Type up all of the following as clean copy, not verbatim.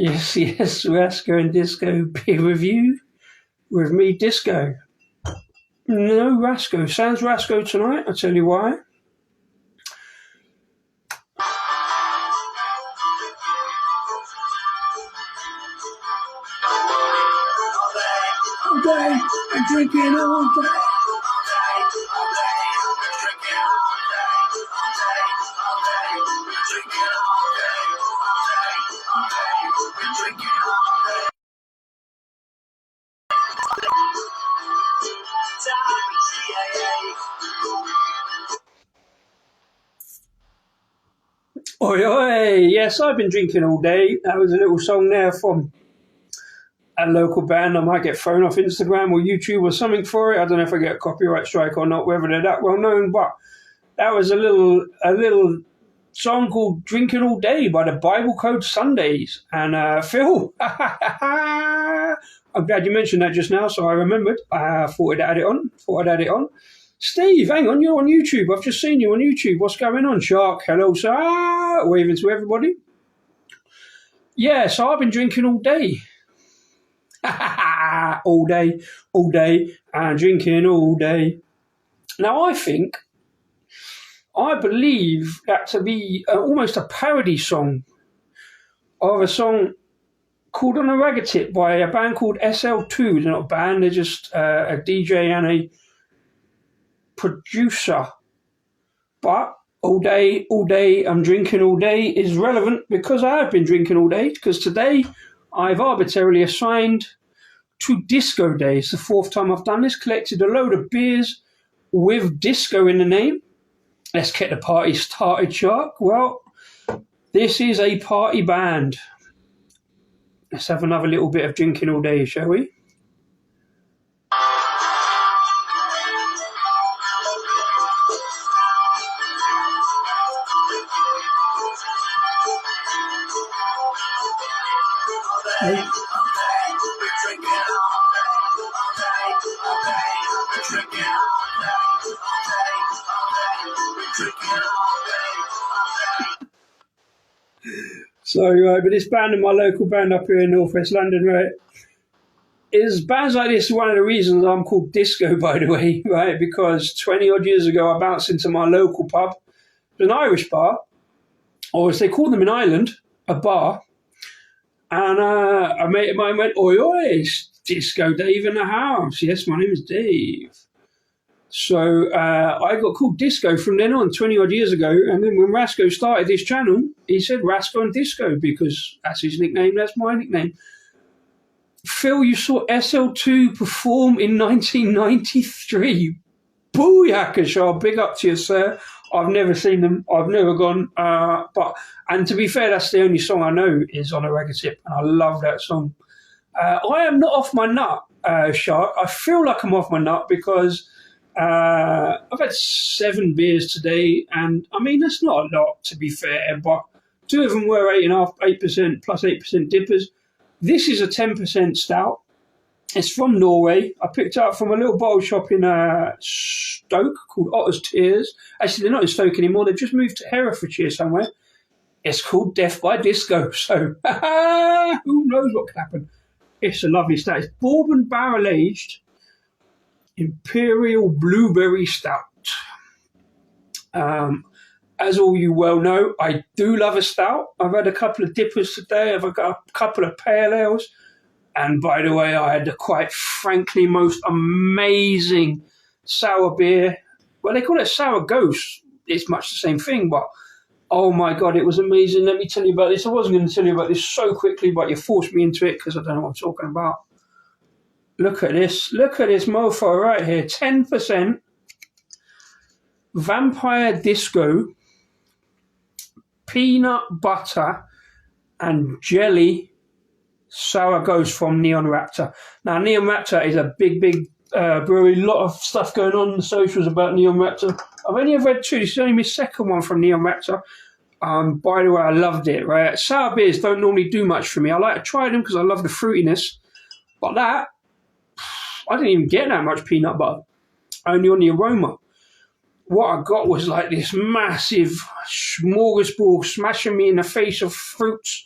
Yes, yes, Rasco and Disco peer review with me, Disco. No Rasco. Sans Rasco tonight, I'll tell you why. All day, I'm drinking all day. Oi, oi, yes, I've been drinking all day. That was a little song there from a local band. I might get thrown off Instagram or YouTube or something for it. I don't know if I get a copyright strike or not, whether they're that well known, but that was a little song called Drinking All Day by the Bible Code Sundays. And Phil, I'm glad you mentioned that just now, so I remembered. I thought I'd add it on. Steve, hang on, you're on YouTube. I've just seen you on YouTube. What's going on, Shark? Hello, sir. Waving to everybody. Yeah, so I've been drinking all day. all day, and drinking all day. Now, I believe that to be almost a parody song of a song called On a Ragga Tip by a band called SL2. They're not a band, they're just a DJ and a producer. But all day, I'm drinking all day is relevant because I have been drinking all day, because today I've arbitrarily assigned to Disco Day. It's the fourth time I've done this, collected a load of beers with disco in the name. Let's get the party started, Shark. Well, this is a party band. Let's have another little bit of drinking all day, shall we? So, but this band and my local band up here in northwest London, right, is bands like this. One of the reasons I'm called Disco, by the way, right, because 20 odd years ago I bounced into my local pub. It was an Irish bar, or as they call them in Ireland, a bar. And a mate of mine went, oi, it's Disco Dave in the house. Yes, my name is Dave. So I got called Disco from then on, 20 odd years ago. And then when Rasco started this channel, he said Rasco and Disco because that's his nickname, that's my nickname. Phil, you saw SL2 perform in 1993. Booyaka, Shah. Big up to you, sir. I've never seen them. I've never gone. And to be fair, that's the only song I know is On a Ragga Tip. And I love that song. I am not off my nut, Shark. I feel like I'm off my nut because I've had 7 beers today. And, I mean, that's not a lot, to be fair. But 2 of them were 8% plus 8% dippers. This is a 10% stout. It's from Norway. I picked it up from a little bottle shop in Stoke called Otter's Tears. Actually, they're not in Stoke anymore. They've just moved to Herefordshire somewhere. It's called Death by Disco. So who knows what can happen. It's a lovely stout. It's bourbon barrel-aged Imperial Blueberry Stout. As all you well know, I do love a stout. I've had a couple of dippers today. I've got a couple of pale ales. And by the way, I had the quite frankly most amazing sour beer. Well, they call it sour ghost. It's much the same thing, but oh my God, it was amazing. Let me tell you about this. I wasn't going to tell you about this so quickly, but you forced me into it because I don't know what I'm talking about. Look at this. Look at this mofo right here. 10% Vampire Disco, peanut butter and jelly sour ghost from Neon Raptor. Now, Neon Raptor is a big brewery. A lot of stuff going on in the socials about Neon Raptor. I've only ever had 2. This is only my second one from Neon Raptor. By the way, I loved it, right? Sour beers don't normally do much for me. I like to try them because I love the fruitiness. But that, I didn't even get that much peanut butter. Only on the aroma. What I got was like this massive smorgasbord smashing me in the face of fruits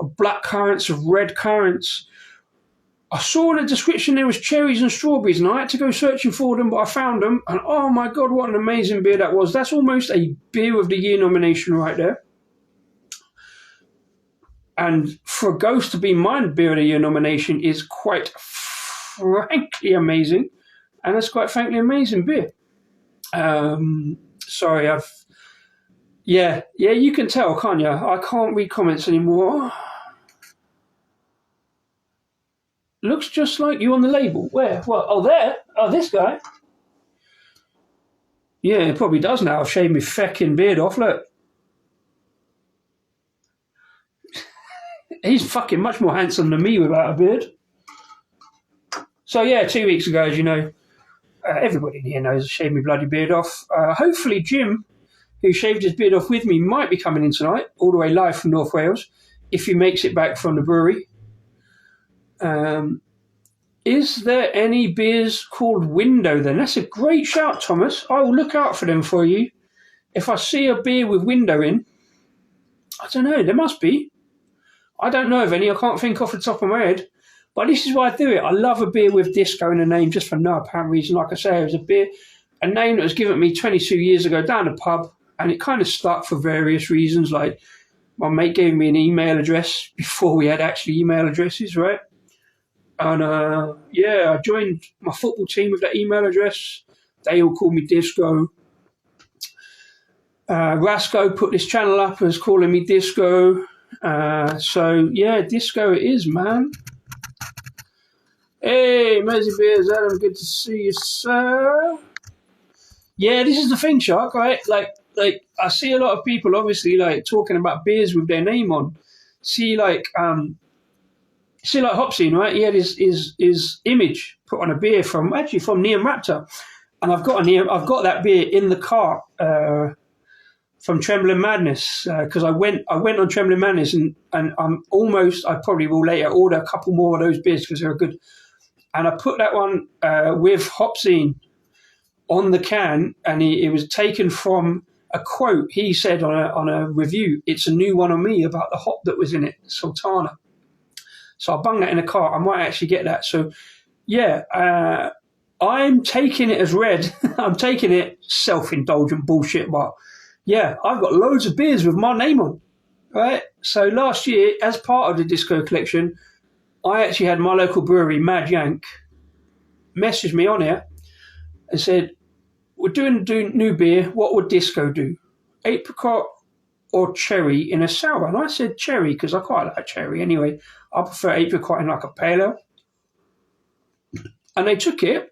of black currants, of red currants. I saw in the description there was cherries and strawberries, and I had to go searching for them, but I found them, and oh my God, what an amazing beer that was. That's almost a Beer of the Year nomination right there. And for a Ghost to be my Beer of the Year nomination is quite frankly amazing, and it's quite frankly amazing beer. Sorry, yeah, you can tell, can't you? I can't read comments anymore. Looks just like you on the label. Where? What? Oh, there. Oh, this guy. Yeah, it probably does now. I've shaved my feckin' beard off. Look. He's fucking much more handsome than me without a beard. So, yeah, 2 weeks ago, as you know, everybody in here knows I shaved my bloody beard off. Hopefully, Jim, who shaved his beard off with me, might be coming in tonight, all the way live from North Wales, if he makes it back from the brewery. Is there any beers called Window then? That's a great shout, Thomas. I will look out for them for you. If I see a beer with Window in, I don't know, there must be. I don't know of any. I can't think off the top of my head. But this is why I do it. I love a beer with disco in the name just for no apparent reason. Like I say, it was a name that was given me 22 years ago down the pub, and it kind of stuck for various reasons. Like my mate gave me an email address before we had actually email addresses, right? And I joined my football team with that email address. They all called me Disco. Rasco put this channel up as calling me Disco. So yeah, Disco it is, man. Hey, Maisie Beers, Adam, good to see you, sir. Yeah, this is the thing, Shark, right? Like I see a lot of people obviously like talking about beers with their name on. See like Hopsine, right? He had his image put on a beer from Neon Raptor, and I've got that beer in the cart from Trembling Madness because I went on Trembling Madness and I probably will later order a couple more of those beers because they're good. And I put that one with Hopsine on the can, and it was taken from a quote he said on a review. It's a new one on me about the hop that was in it, Sultana. So I bung that in a cart. I might actually get that. So, yeah, I'm taking it as read. I'm taking it self-indulgent bullshit. But, yeah, I've got loads of beers with my name on, right? So last year, as part of the Disco collection, I actually had my local brewery, Mad Yank, message me on it and said, we're doing new beer. What would Disco do? Apricot or cherry in a sour? And I said cherry because I quite like cherry anyway. I prefer apricot in like a pale ale. And they took it.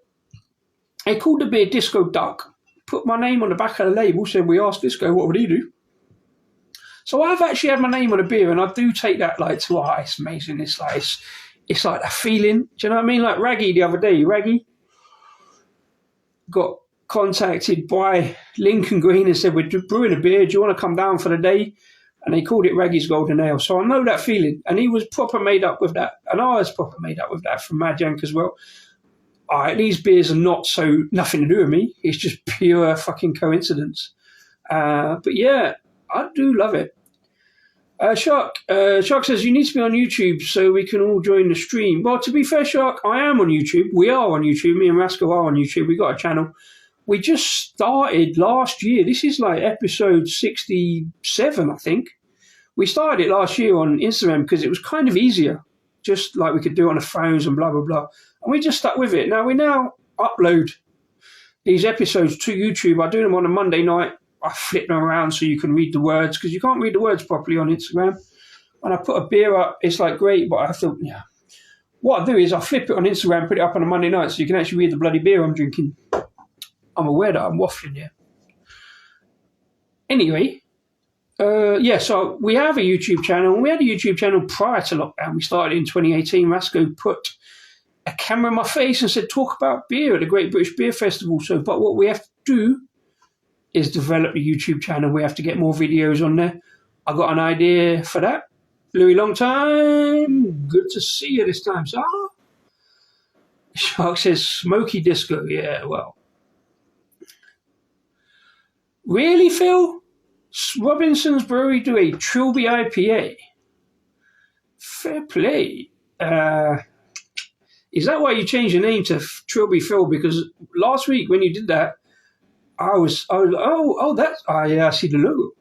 They called the beer Disco Duck, put my name on the back of the label, said we asked Disco, what would he do? So I've actually had my name on a beer, and I do take that like to it's amazing. It's like a feeling. Do you know what I mean? Like Raggy the other day. Raggy got contacted by Lincoln Green and said, we're brewing a beer. Do you want to come down for the day? And they called it Raggy's Golden Ale. So I know that feeling. And he was proper made up with that. And I was proper made up with that from Mad Yank as well. All right, these beers are nothing to do with me. It's just pure fucking coincidence. But yeah, I do love it. Shark says, you need to be on YouTube so we can all join the stream. Well, to be fair, Shark, I am on YouTube. We are on YouTube. Me and Rascal are on YouTube. We got a channel. We just started last year. This is like episode 67, I think. We started it last year on Instagram because it was kind of easier. Just like we could do it on the phones and blah, blah, blah. And we just stuck with it. Now, we now upload these episodes to YouTube. I do them on a Monday night. I flip them around so you can read the words because you can't read the words properly on Instagram. When I put a beer up, it's like great, but I have to, What I do is I flip it on Instagram, put it up on a Monday night so you can actually read the bloody beer I'm drinking. I'm aware that I'm waffling here. Anyway, so we have a YouTube channel. We had a YouTube channel prior to lockdown. We started in 2018. Rasco put a camera in my face and said, talk about beer at the Great British Beer Festival. But what we have to do is develop a YouTube channel. We have to get more videos on there. I got an idea for that. Louis, long time. Good to see you this time, sir. Shark says, smoky disco. Yeah, well. Really, Phil? Robinson's Brewery do a Trilby IPA. Fair play. Is that why you changed your name to Trilby Phil? Because last week when you did that, I was that's I see the logo.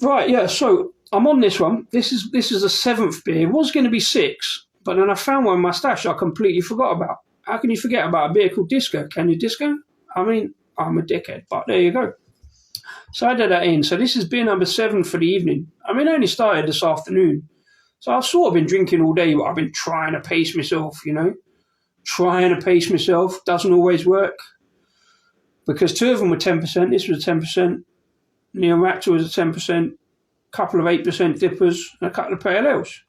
Right, yeah. So I'm on this one. This is the 7th beer. It was going to be 6, but then I found one in my stash I completely forgot about. How can you forget about a beer called Disco? Can you, Disco? I mean, I'm a dickhead, but there you go. So I did that in. So this is beer number 7 for the evening. I mean, I only started this afternoon. So I've sort of been drinking all day, but I've been trying to pace myself, Trying to pace myself. Doesn't always work. Because 2 of them were 10%. This was 10%. Neil Raptor was a 10%. A couple of 8% dippers. And a couple of pale ales.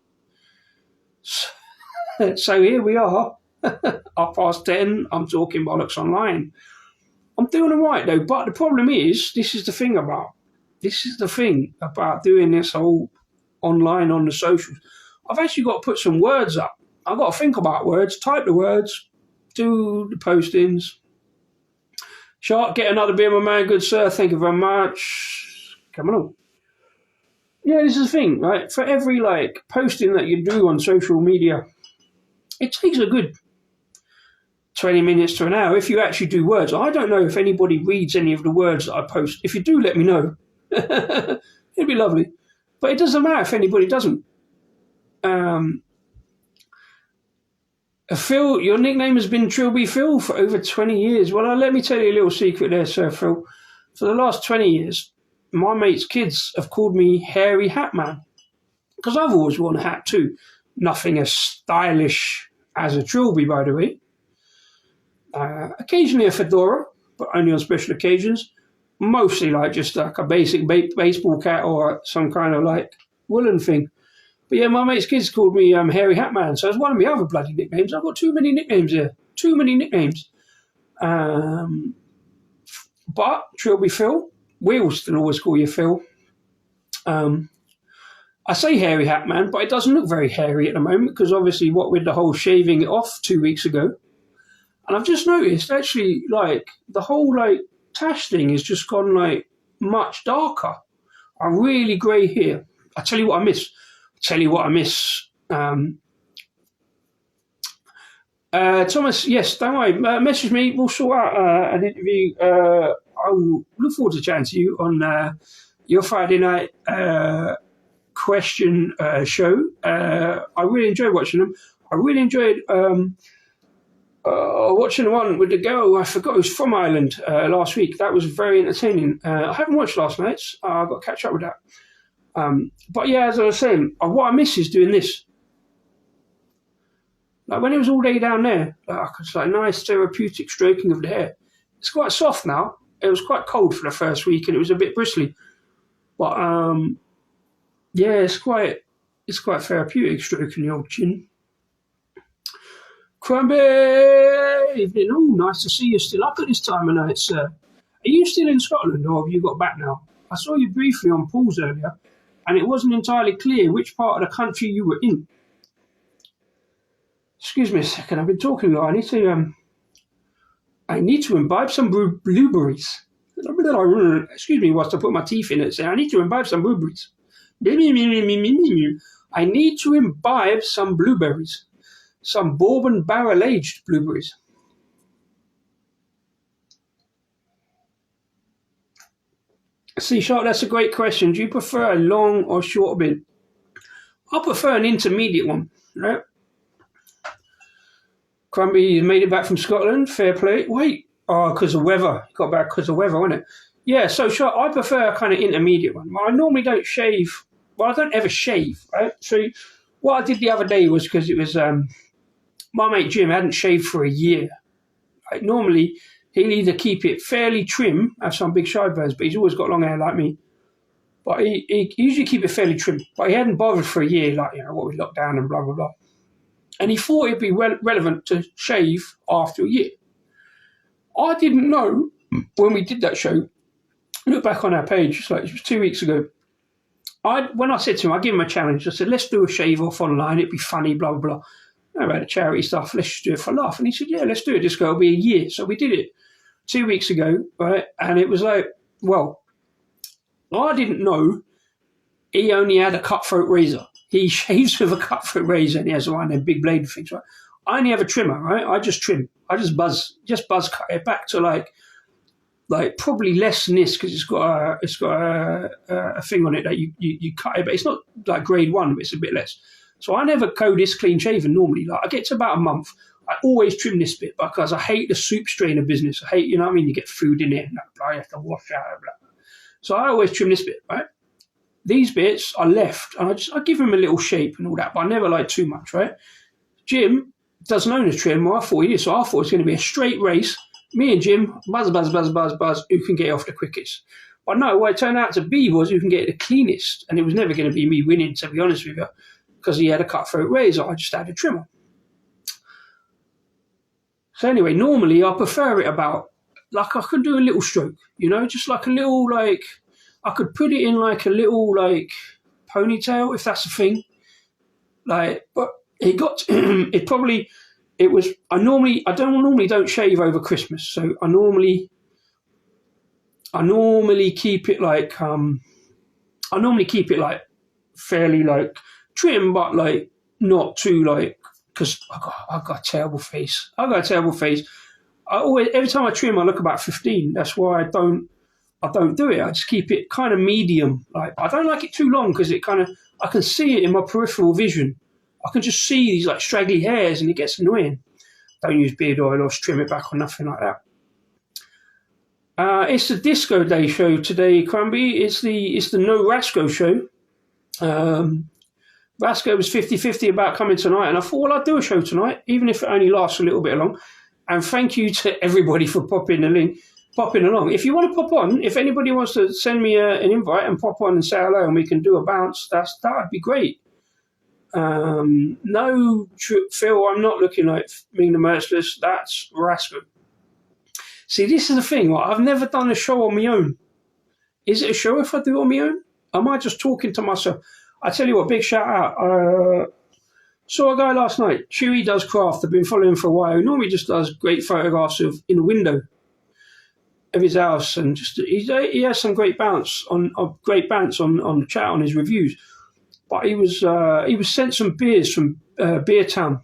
So here we are. 10:30. I'm talking bollocks online. I'm doing all right, though. But the problem is, this is the thing about doing this whole online on the socials. I've actually got to put some words up. I've got to think about words, type the words, do the postings. Shark, get another beer, my man. Good sir. Thank you very much. Come on. Yeah, this is the thing, right? For every posting that you do on social media, it takes a good 20 minutes to an hour if you actually do words. I don't know if anybody reads any of the words that I post. If you do, let me know. It'd be lovely. But it doesn't matter if anybody doesn't. Phil, your nickname has been Trilby Phil for over 20 years. Well, let me tell you a little secret there, Sir Phil. For the last 20 years, my mates' kids have called me Hairy Hat Man. Because I've always worn a hat too. Nothing as stylish as a Trilby, by the way. Occasionally a fedora, but only on special occasions. Mostly just a basic baseball cap or some kind of woolen thing. But yeah, my mate's kids called me Hairy Hat Man, so it's one of my other bloody nicknames. I've got too many nicknames here. Too many nicknames. But Trilby Phil, we'll still always call you Phil. I say Hairy Hat Man, but it doesn't look very hairy at the moment because obviously what with the whole shaving it off 2 weeks ago. And I've just noticed actually the whole tash thing has just gone much darker. I'm really grey here. I tell you what I miss. Thomas, yes, don't worry. Message me. We'll sort out an interview. I'll look forward to chatting to you on your Friday night question show. I really enjoyed watching them. I really enjoyed watching the one with the girl, I forgot, who was from Ireland last week. That was very entertaining. I haven't watched last night's. I've got to catch up with that. But yeah, as I was saying, what I miss is doing this. When it was all day down there, it's nice therapeutic stroking of the hair. It's quite soft now. It was quite cold for the first week and it was a bit bristly. But yeah, it's quite therapeutic stroking the old chin. Crumbly evening. Oh, nice to see you still up at this time of night, sir. Are you still in Scotland or have you got back now? I saw you briefly on pools earlier and it wasn't entirely clear which part of the country you were in. Excuse me a second, I've been talking a lot. I need to imbibe some blueberries. Excuse me whilst I put my teeth in it. I need to imbibe some blueberries. I need to imbibe some blueberries. Some bourbon barrel-aged blueberries. See, Shark, that's a great question. Do you prefer a long or short beard? I prefer an intermediate one, right? Crumbly, you made it back from Scotland. Fair play. Wait. Oh, because of weather. You got back because of weather, wasn't it? Yeah, so Shark, I prefer a kind of intermediate one. I normally don't shave. Well, I don't ever shave, right? So what I did the other day was because it was... my mate Jim hadn't shaved for a year. Normally, he'll either keep it fairly trim, have some big sideburns, but he's always got long hair like me. But he usually keep it fairly trim. But he hadn't bothered for a year, what with lockdown and blah, blah, blah. And he thought it'd be relevant to shave after a year. I didn't know when we did that show. Look back on our page, it was 2 weeks ago. When I said to him, I gave him a challenge. I said, let's do a shave off online. It'd be funny, blah, blah, blah. About the charity stuff, let's just do it for a laugh. And he said, yeah, let's do it. This will be a year. So we did it 2 weeks ago, right? And it was well, I didn't know he only had a cutthroat razor. He shaves with a cutthroat razor, and he has one of them big blade things, right? I only have a trimmer, right? I just trim. I just buzz cut it back to like probably less than this, because it's got a thing on it that you cut it, but it's not like grade 1, but it's a bit less. So I never go this clean shaven normally. Like I get to about a month, I always trim this bit because I hate the soup strainer business. I hate, you know what I mean? You get food in it and I have to wash out. Blah. So I always trim this bit, right? These bits are left, and I give them a little shape and all that, but I never like too much, right? Jim doesn't own a trim. Well, I thought he did, so I thought it was going to be a straight race. Me and Jim, buzz, who can get off the quickest. But no, what it turned out to be was who can get it the cleanest, and it was never going to be me winning, to be honest with you, because he had a cutthroat razor. I just had a trimmer. So anyway, normally I prefer it about, like I could do a little stroke, you know, just like a little, like, I could put it in like a little, like, ponytail, if that's a thing. Like, but it got, it was, I normally don't shave over Christmas. So I normally keep it like, fairly like trim, but like not too like, because I got a terrible face. Every time I trim, I look about 15. That's why I don't do it. I just keep it kind of medium. Like I don't like it too long because I can see it in my peripheral vision. I can just see these like straggly hairs, and it gets annoying. Don't use beard oil or trim it back or nothing like that. It's the Disco Day show today, Crumbie. It's the No Rasco show. Rasco was 50-50 about coming tonight, and I thought, well, I'll do a show tonight, even if it only lasts a little bit long. And thank you to everybody for popping along. If you want to pop on, if anybody wants to send me an invite and pop on and say hello, and we can do a bounce, that would be great. No, Phil, I'm not looking like Mean the Merciless. That's Rasco. See, this is the thing. Right? I've never done a show on my own. Is it a show if I do it on my own? Am I just talking to myself? I tell you what, big shout out. Saw a guy last night. Chewy does craft. I've been following him for a while. He normally just does great photographs in the window of his house, and just he has some great bounce on the chat on his reviews. But he was sent some beers from Beer Town.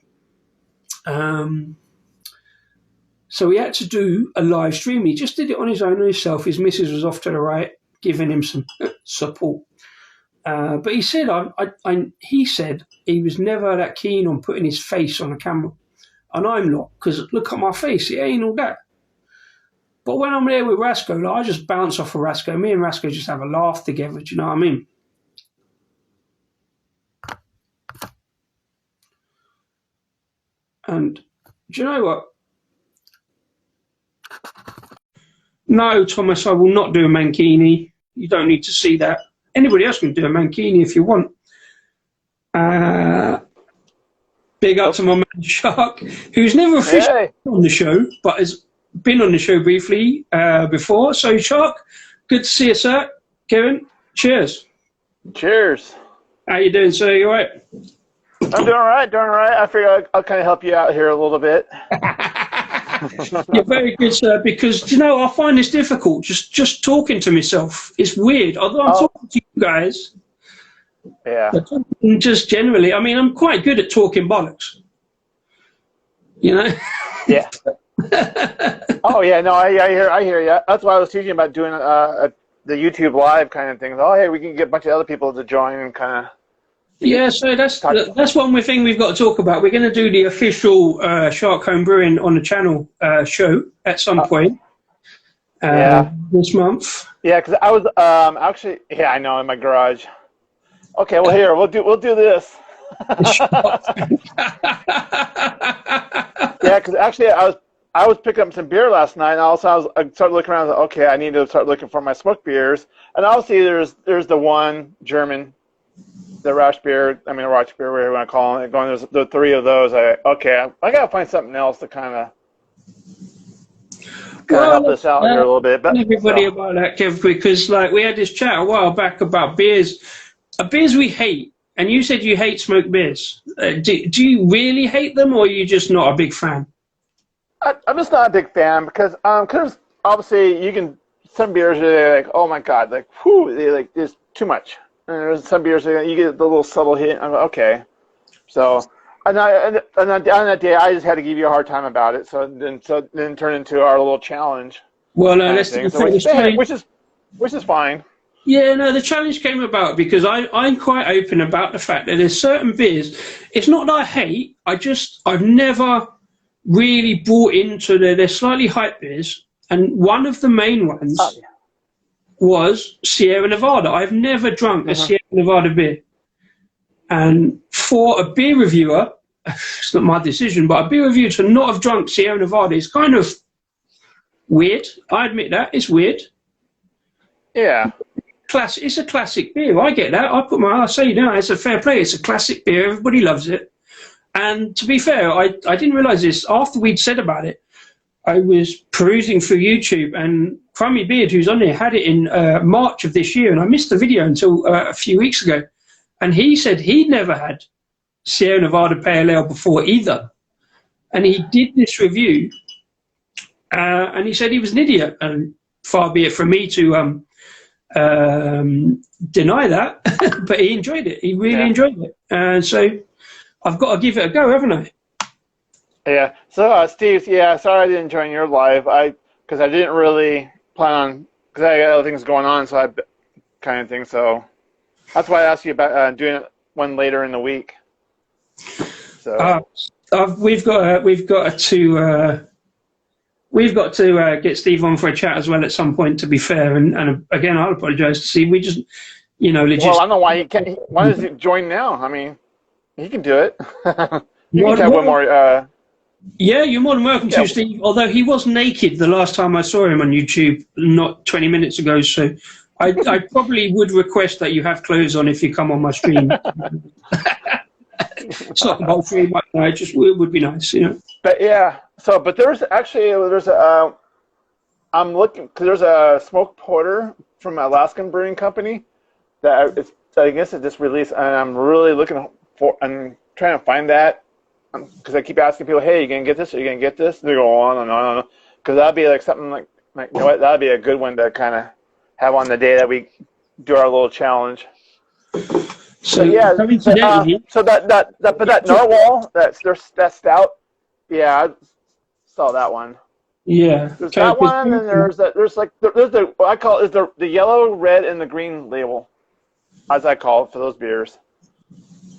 So he had to do a live stream. He just did it on his own himself. His missus was off to the right, giving him some support. But he said, he said he was never that keen on putting his face on the camera, and I'm not, because look at my face, it ain't all that. But when I'm there with Rasco, like, I just bounce off of Rasco. Me and Rasco just have a laugh together. Do you know what I mean? And do you know what? No, Thomas, I will not do a mankini. You don't need to see that. Anybody else can do a mankini if you want. Big up to my man Shark, who's never officially on the show, but has been on the show briefly before. So, Shark, good to see you, sir. Kevin, cheers. Cheers. How you doing, sir? You all right? I'm doing all right. I figure I'll kind of help you out here a little bit. You're very good, sir, because, you know, I find this difficult, just talking to myself. It's weird. Although I'm talking to you guys, just generally, I mean, I'm quite good at talking bollocks. You know? Yeah. Oh, yeah, no, I hear you. That's why I was teaching about doing the YouTube live kind of things. Oh, hey, we can get a bunch of other people to join and kind of... Yeah, so that's one more thing we've got to talk about. We're going to do the official Shark Home Brewing on the channel show at some point this month. Yeah, because I was actually, I know, in my garage. Okay, well, here we'll do this. Yeah, because actually I was picking up some beer last night, and also I started looking around. Okay, I need to start looking for my smoked beers, and obviously there's the one German. The Rauch beer, whatever you want to call it. There's the three of those. I got to find something else to kind of help us out here a little bit. But everybody about that, Kev, because like we had this chat a while back about beers we hate, and you said you hate smoked beers. Do you really hate them, or are you just not a big fan? I'm just not a big fan because obviously you can, some beers are like, oh my god, like whew, they like there's too much. And there's some beers that you get the little subtle hit. I'm like, okay. So, and on that day, I just had to give you a hard time about it. So then turn into our little challenge. Well, no, Kind of let's thing. say So this challenge. which is fine. Yeah, no, the challenge came about because I'm quite open about the fact that there's certain beers. It's not that I hate. I've never really bought into they're slightly hype beers, and one of the main ones was Sierra Nevada. I've never drunk a Sierra Nevada beer, and for a beer reviewer, it's not my decision, but a beer reviewer to not have drunk Sierra Nevada is kind of weird. I admit that it's weird. Yeah. It's a classic beer. I get that. I say, no, it's a fair play. It's a classic beer. Everybody loves it. And to be fair, I didn't realize this. After we'd said about it, I was perusing through YouTube, and Crummy Beard, who's on there, had it in March of this year, and I missed the video until a few weeks ago. And he said he'd never had Sierra Nevada Pale Ale before either. And he did this review, and he said he was an idiot. And far be it from me to deny that, but he enjoyed it. He really enjoyed it, and so I've got to give it a go, haven't I? Yeah. So Steve, yeah, sorry I didn't join your live. Because I didn't really plan on, because I got other things going on, so I kind of thing. So that's why I asked you about doing one later in the week. So we've got to get Steve on for a chat as well at some point, to be fair. And again, I'll apologise to Steve. We just, legit. Well, I don't know why he can't. Why does he join now? I mean, he can do it. You can have one more. Yeah, you're more than welcome to, Steve. Although he was naked the last time I saw him on YouTube, not 20 minutes ago. So I probably would request that you have clothes on if you come on my stream. It's not compulsory, but it would be nice, But yeah, but there's a I'm looking, because there's a smoked porter from Alaskan Brewing Company that I guess it just released, and I'm really I'm trying to find that, because I keep asking people, hey, you gonna get this? Are you gonna get this? And they go on and on and on, because that'd be like something like you know what, that'd be a good one to kind of have on the day that we do our little challenge. So yeah, so that narwhal, that stout, yeah, I saw that one. Yeah, there's that one, and there's the what I call is the yellow, red, and the green label, as I call it for those beers.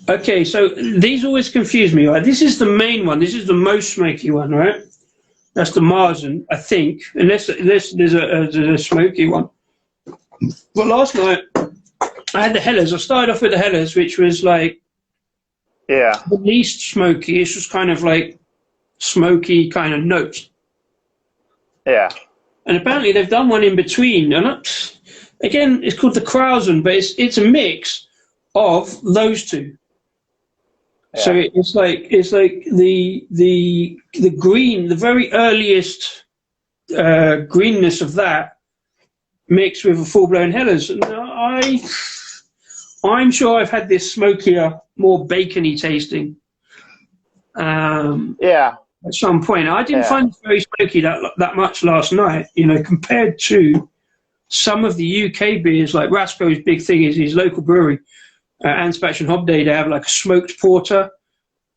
Okay, so these always confuse me, right? This is the main one. This is the most smoky one, right? That's the Marzen, I think, unless there's a smoky one. But last night I had the Hellers. I started off with the Hellers, which was like the least smoky. It's just kind of like smoky kind of notes. Yeah. And apparently they've done one in between. And again, it's called the Krausen, but it's a mix of those two. Yeah. So it's like the green, the very earliest greenness of that mixed with a full-blown Hellers. And I'm sure I've had this smokier, more bacony tasting. At some point, I didn't find it very smoky that much last night. Compared to some of the UK beers, like Rasco's big thing is his local brewery, Anspach and Hobday. They have like a smoked porter,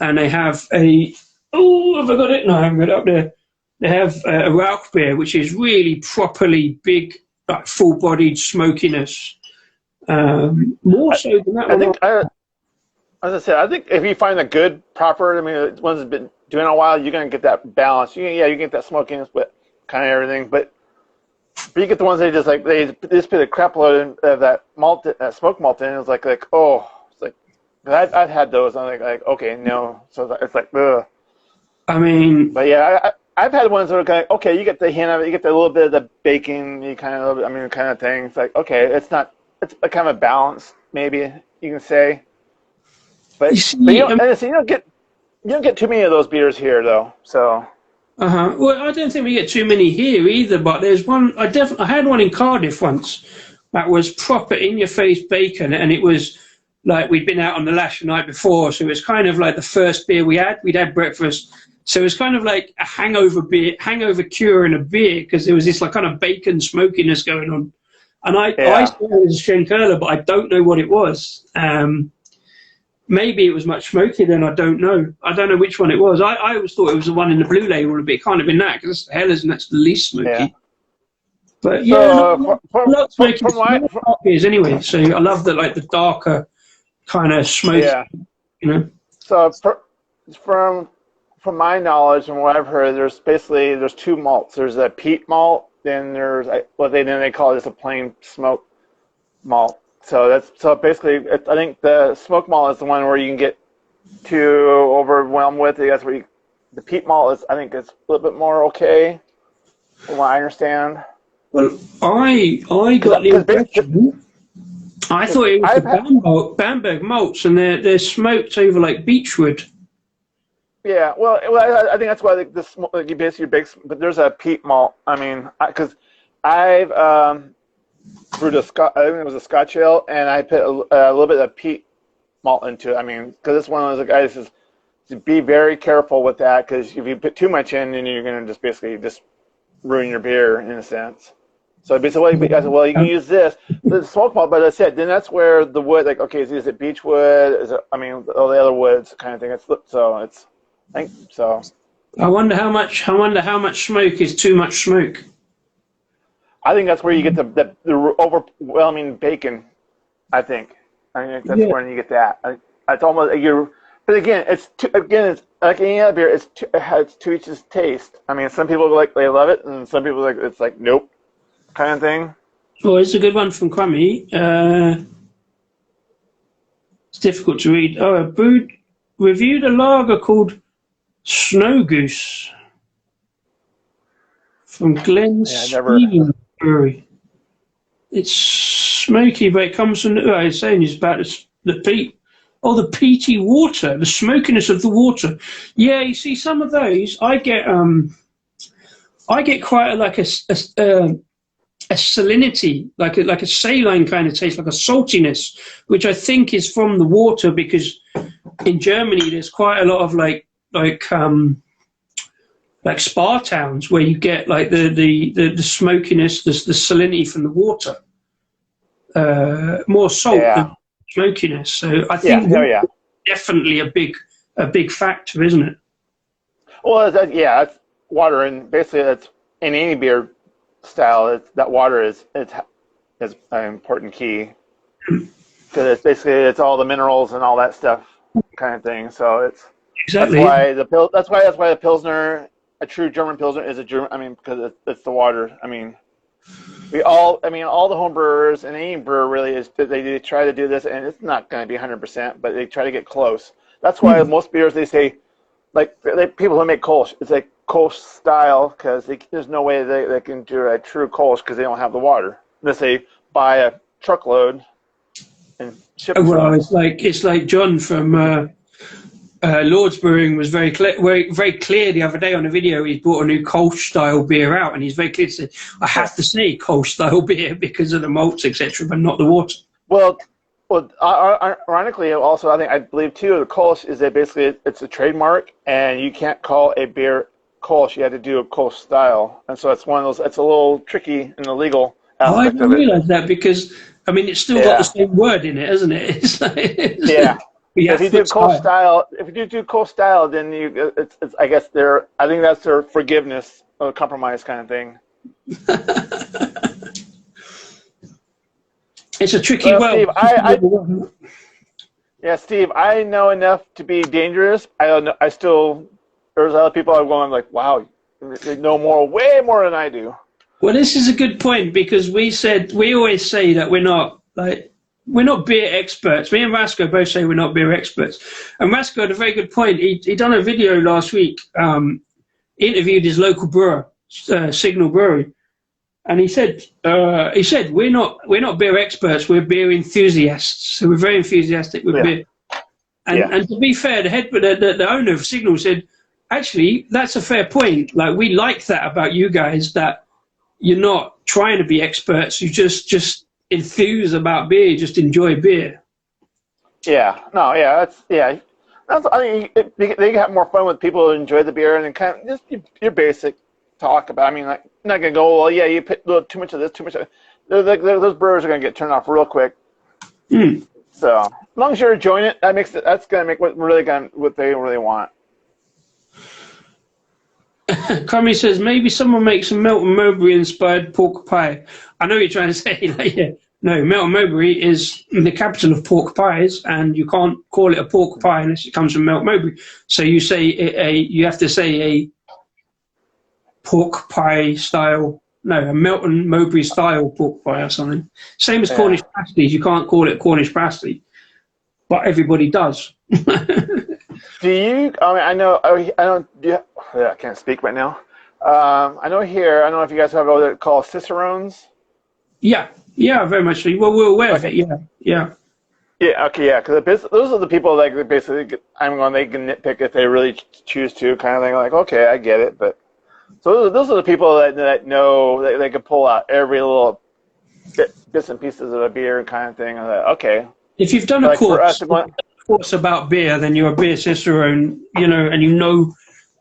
and they have have I got it? No, I haven't got it up there. They have a Rauch beer, which is really properly big, like full-bodied smokiness. More so than that. As I said, I think if you find a good, proper, ones that's been doing it a while, you're going to get that balance. You get that smokiness, but kind of everything. But you get the ones they just put a crap load of that malt, smoked malt in. It's like oh, it's like I've had those. I'm like okay, no. So it's like ugh. But yeah, I've had ones that are kind of okay. You get the hint of it. You get a little bit of the bacon. You kind of thing. It's like okay, it's a kind of a balance, maybe you can say. But you don't get too many of those beers here, though. So. Well, I don't think we get too many here either. But there's one. I had one in Cardiff once that was proper in-your-face bacon, and it was like we'd been out on the lash the night before, so it was kind of like the first beer we had. We'd had breakfast, so it was kind of like a hangover cure in a beer, because there was this like kind of bacon smokiness going on. And I Yeah. saw it as a Schenkerla, but I don't know what it was. Maybe it was much smokier then, I don't know. I don't know which one it was. I always thought it was the one in the blue label, but it can't have been that, because that's the least smoky. Yeah. But yeah, So no, I love smoky dark beers anyway, so I love the darker kind of smoky, yeah. you know. So from my knowledge and what I've heard, there's two malts. There's a peat malt, then there's what they call it just a plain smoke malt. So basically, I think the smoke malt is the one where you can get too overwhelmed with it. That's where the peat malt is. I think it's a little bit more okay, from what I understand. Well, I got the impression. I thought it was the Bamberg malts, and they're smoked over like beechwood. Yeah, well, I think that's why you basically bake. But there's a peat malt. I mean, because I've brewed I think it was a Scotch ale, and I put a little bit of peat malt into it. I mean, because it's one of those guys says to be very careful with that, because if you put too much in, then you're gonna just basically just ruin your beer in a sense. So basically, I said, well, you can use the smoke malt, but as I said, then that's where the wood, like, okay, is it beechwood? Is it, I mean, all the other woods kind of thing. I think so. I wonder how much smoke is too much smoke. I think that's where you get the overwhelming bacon. I think that's when you get that. It's almost but again, it's like any other beer. It's to each his taste. I mean, some people they love it, and some people it's like nope, kind of thing. Oh, it's a good one from Crummy. It's difficult to read. Oh, reviewed a lager called Snow Goose from Glen Steven Brewery. It's smoky, but it comes from. It's saying it's about the peat. Oh, the peaty water, the smokiness of the water. Yeah, you see, some of those I get quite a salinity, like a saline kind of taste, like a saltiness, which I think is from the water, because in Germany there's quite a lot of like spa towns where you get like the smokiness, the salinity from the water, more salt than smokiness. So I think definitely a big factor, isn't it? Well, it's water, and basically it's in any beer style. That water is an important key, because it's all the minerals and all that stuff kind of thing. So it's exactly that's why the Pilsner, a true German Pilsner, is a German. I mean, because it's the water. I mean, all the home brewers and any brewer really is, they try to do this, and it's not going to be 100%, but they try to get close. That's why most beers, they say, like people who make Kolsch, it's like Kolsch style, because there's no way they can do a true Kolsch because they don't have the water. Unless they buy a truckload and ship it. Well, it's like John from Lord's Brewing was very clear the other day on a video. He brought a new Kolsch style beer out, and he's very clear to say, I have to say Kolsch style beer because of the malts, etc., but not the water. Well, ironically, also, I believe too, the Kolsch is that basically it's a trademark, and you can't call a beer Kolsch. You have to do a Kolsch style, and so it's one of those. It's a little tricky in the legal aspect of it. I didn't realize that, because I mean it's still got the same word in it, isn't it? If you do Kolsch style, then it's I guess I think that's their forgiveness or compromise kind of thing. It's a tricky world. Steve, I know enough to be dangerous. There's other people I'm going like, wow, they know way more than I do. Well, this is a good point, because we always say that we're not beer experts. Me and Rasco both say we're not beer experts. And Rasco had a very good point. He done a video last week, interviewed his local brewer, Signal Brewery, and he said we're not beer experts. We're beer enthusiasts. So we're very enthusiastic with beer. And to be fair, the owner of Signal said, actually, that's a fair point. Like, we like that about you guys, that you're not trying to be experts. You just enthuse about beer. You just enjoy beer. That's I mean, they have more fun with people who enjoy the beer, and kind of just your basic talk about. I mean, like, not gonna go, well, yeah, you put a little too much of this, too much of that. those brewers are going to get turned off real quick. Mm. So as long as you're enjoying it, that's going to make what they really want. Kami says maybe someone makes a Melton Mowbray inspired pork pie. I know what you're trying to say. Like, yeah. No, Melton Mowbray is the capital of pork pies, and you can't call it a pork pie unless it comes from Melton Mowbray. So you say you have to say a pork pie style. No, a Melton Mowbray style pork pie or something. Same as Cornish pasties. You can't call it Cornish pasty, but everybody does. Do you? I mean, I know. I can't speak right now. I know here. I don't know if you guys have what they call cicerones. Yeah, very much. Well, we're aware of it. Yeah. Yeah. Okay. Yeah. Because those are the people like basically. They can nitpick if they really choose to, kind of thing. Like, okay, I get it, but so those are the people that know that they can pull out every little bits and pieces of a beer, kind of thing. Okay. If you've done a course about beer, then you're a beer cicerone, and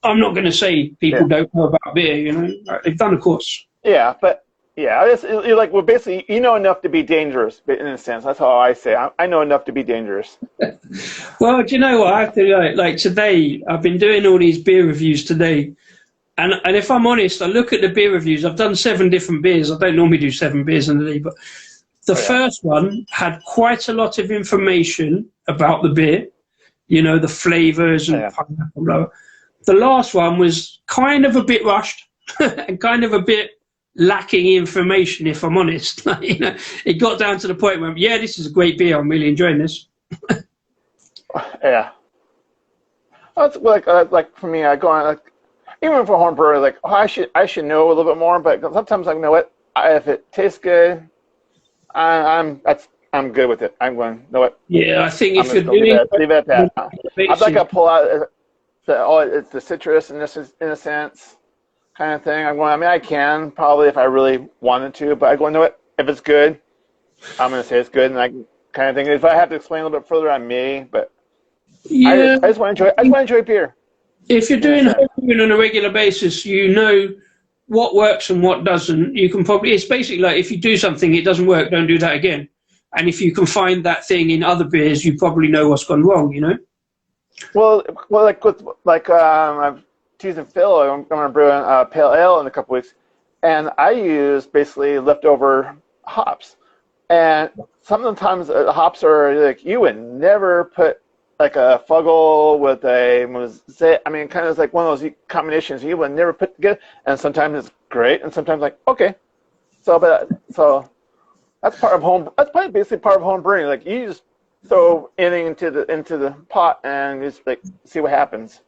I'm not going to say people don't know about beer, they've done a course. Yeah, but you're like, well, basically, you know enough to be dangerous, in a sense. That's how I say. I know enough to be dangerous. Well, do you know what? I have to like today, I've been doing all these beer reviews today, and if I'm honest, I look at the beer reviews. I've done 7 different beers. I don't normally do 7 beers in a day, but the first one had quite a lot of information about the beer, the flavors and pineapple. Blah. The last one was kind of a bit rushed and kind of a bit lacking information, if I'm honest. It got down to the point where, this is a great beer. I'm really enjoying this. Yeah. That's like for me, I go on even for home brewer, like I should know a little bit more, but sometimes I know what if it tastes good. I'm good with it. I'm going. Know what? Yeah, I think if you're doing leave it at that. I'd like to pull out it's the citrus in a sense, kind of thing. I can probably if I really wanted to, but I go, know what? If it's good, I'm going to say it's good, and I kind of think if I have to explain a little bit further, I may. But I just want to enjoy. I just want to enjoy beer. If you're doing homebrewing on a regular basis, what works and what doesn't. You can probably, it's basically like if you do something, it doesn't work, don't do that again. And if you can find that thing in other beers, you probably know what's gone wrong, Well, I'm teasing Phil. I'm going to brew a pale ale in a couple weeks, and I use basically leftover hops. And sometimes the hops are like you would never put like a Fuggle with a mosaic. I mean, kind of like one of those combinations you would never put together. And sometimes it's great, and sometimes like okay. So that's part of home. That's probably basically part of home brewing. Like you just throw anything into the pot and just like see what happens.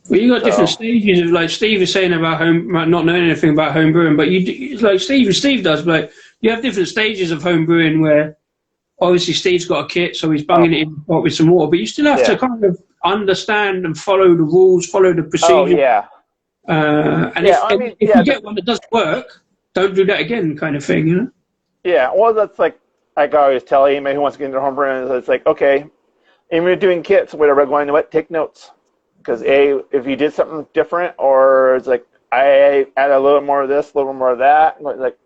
Well, you got different stages of like Steve is saying about not knowing anything about home brewing, but you like Steve does. But you have different stages of home brewing where obviously Steve's got a kit, so he's bunging it in the pot with some water. But you still have to kind of understand and follow the rules, follow the procedure. Oh yeah. If you get one that doesn't work, don't do that again, kind of thing, Yeah, well, that's like I always tell anybody who wants to get into homebrewing, it's like, okay, if you're doing kits, whatever, going to take notes. Because if you did something different, or it's like I add a little more of this, a little more of that, like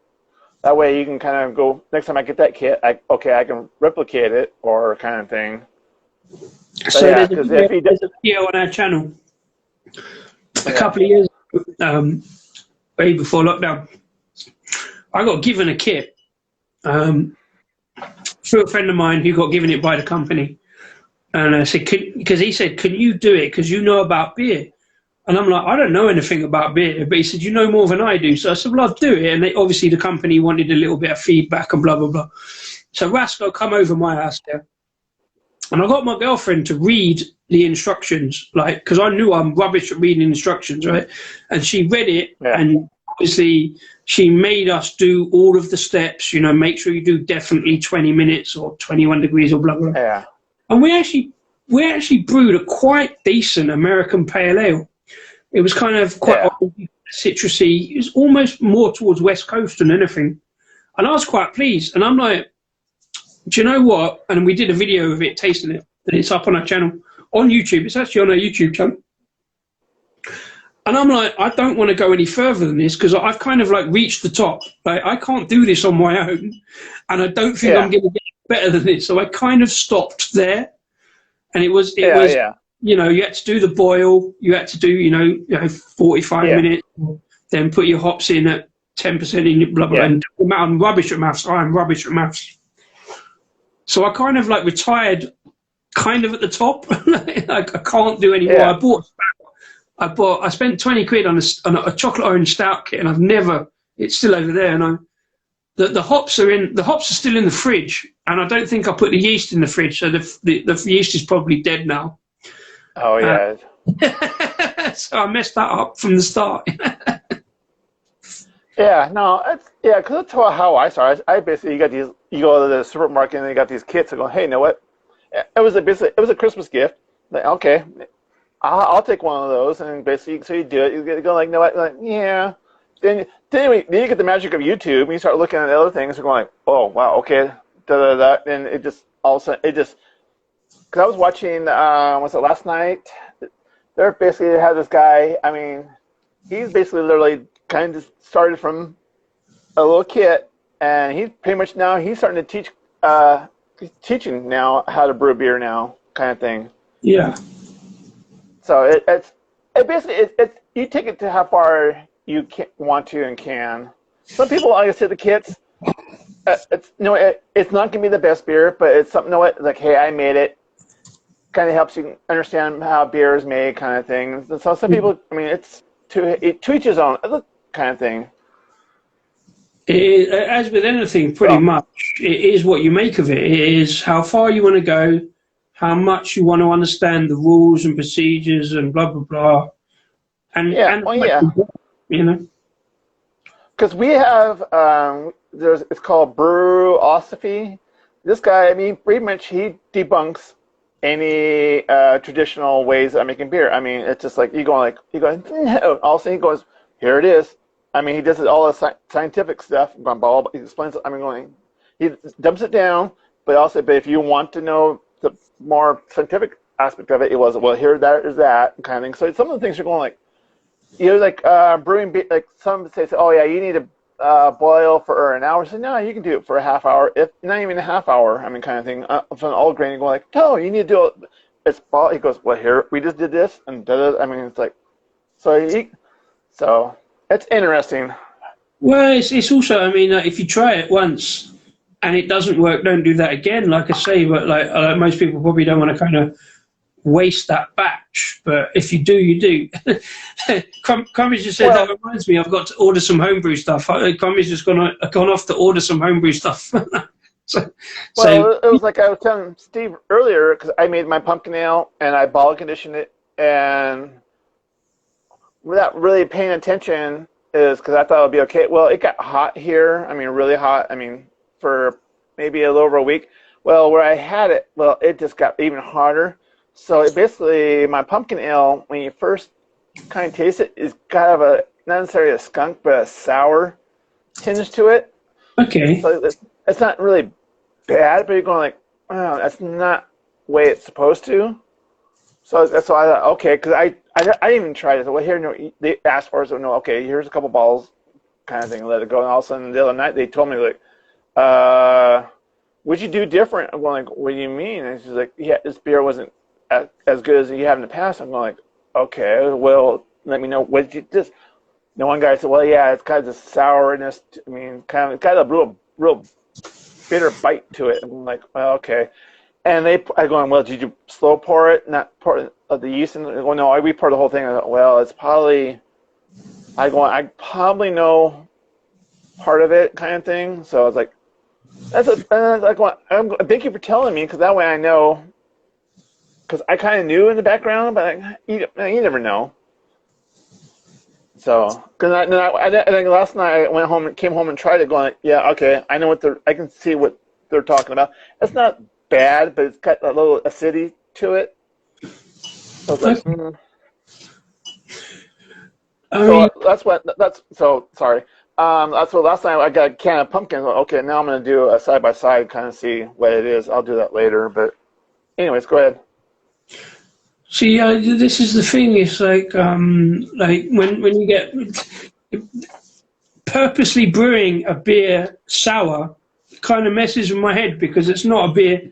that way you can kind of go next time I get that kit, I can replicate it or kind of thing. So there's a video on our channel a couple of years ago, way before lockdown. I got given a kit through a friend of mine who got given it by the company. And I said, because he said, can you do it? Because you know about beer. And I'm like, I don't know anything about beer. But he said, you know more than I do. So I said, well, I'll do it. And obviously the company wanted a little bit of feedback and blah, blah, blah. So Rasco come over my house there. And I got my girlfriend to read the instructions, like, because I knew I'm rubbish at reading instructions, right? And she read it, and obviously she made us do all of the steps, make sure you do definitely 20 minutes or 21 degrees or blah, blah, blah. Yeah. And we actually brewed a quite decent American pale ale. It was kind of quite citrusy. It was almost more towards West Coast than anything. And I was quite pleased. And I'm like, do you know what? And we did a video of it, tasting it. And it's up on our channel, on YouTube. It's actually on our YouTube channel. And I'm like, I don't want to go any further than this because I've kind of like reached the top. Like, I can't do this on my own, and I don't think I'm Yeah. going to get better than this. So I kind of stopped there, and it was Yeah. you had to do the boil, you had to do 45 Yeah. minutes, then put your hops in at 10% in your blah blah, Yeah. and I'm rubbish at maths. I'm rubbish at maths. So I kind of like retired, kind of at the top. Like, I can't do any more. Yeah. I spent 20 quid on a chocolate orange stout kit, and I've never. It's still over there, and the hops are still in the fridge, and I don't think I put the yeast in the fridge, so the yeast is probably dead now. Oh yeah. So I messed that up from the start. Yeah. No. Because that's how I started. I basically you go to the supermarket and you got these kits and go, hey, you know what? It was a Christmas gift. Like, okay, I'll take one of those, and basically, so you do it. You get to go like, no, like, yeah. Then you get the magic of YouTube, and you start looking at other things, and going like, oh wow, okay, and it just all of a sudden because I was watching, was it last night? They're basically had this guy. I mean, he's basically literally kind of started from a little kid, and he's pretty much now he's starting to teach. He's teaching now how to brew beer now, kind of thing. Yeah. So it basically you take it to how far you want to and can. Some people, like I said, the kits, it's not gonna be the best beer, but it's something. Like, hey, I made it. Kind of helps you understand how beer is made, kind of thing. So some people, I mean, it's to each his own, kind of thing. As with anything, pretty much, it is what you make of it. It is how far you want to go, how much you want to understand the rules and procedures and blah blah blah, and you know. Because we have it's called Brewosophy. This guy, I mean, pretty much he debunks any traditional ways of making beer. I mean, it's just like you go no. All of a sudden he goes, here it is. I mean, he does all the scientific stuff. He explains it. I mean, he dumps it down, but if you want to know the more scientific aspect of it, it was, well, here, that is that kind of thing. So some of the things are going like, like brewing beer, like some say, oh yeah, you need to boil for an hour. So no, you can do it for a half hour, if not even a half hour. I mean, kind of thing. For an all grain, you go like, no, you need to do it. It's boil. He goes, well, here we just did this, and da-da. I mean, it's like, so it's interesting. Well, it's also, I mean, if you try it once and it doesn't work, don't do that again. Like I say, but like most people probably don't want to kind of waste that batch, but if you do, you do. Crummy's just said, that reminds me, I've got to order some homebrew stuff. Crummy's just gone off to order some homebrew stuff. It was like I was telling Steve earlier, because I made my pumpkin ale and I bottle conditioned it, and without really paying attention, is because I thought it would be okay. Well, it got hot here. I mean, really hot. I mean, for maybe a little over a week. Well, where I had it, it just got even hotter. So basically, my pumpkin ale, when you first kind of taste it, is kind of not necessarily a skunk, but a sour tinge to it. Okay. So it's not really bad, but you're going like, oh, that's not the way it's supposed to. So that's why I thought, okay, because I didn't even try this. Well, here, no, they asked for it, so no, okay, here's a couple bottles, kind of thing, let it go. And all of a sudden, the other night, they told me, like, what'd you do different? I'm going like, what do you mean? And she's like, yeah, this beer wasn't as good as you have in the past. I'm going like, okay, well, let me know. What did you just? The one guy said, well, yeah, it's kind of the sourness. I mean, kind of a real bitter bite to it. I'm like, well, okay. And I go, well, did you slow pour it, not pour the yeast in? Well, no, we pour the whole thing. I go, well, it's probably. I probably know part of it, kind of thing. So I was like, thank you for telling me, because that way I know. Because I kind of knew in the background, but you never know. So, because I think last night I came home and tried it, going, yeah, okay, I know I can see what they're talking about. It's not bad, but it's got a little acidity to it. So it's like, sorry. That's what last time I got a can of pumpkin. Okay, now I'm going to do a side by side, kind of see what it is. I'll do that later. But anyways, go ahead. See, this is the thing. It's like when you get purposely brewing a beer sour, it kind of messes with my head because it's not a beer.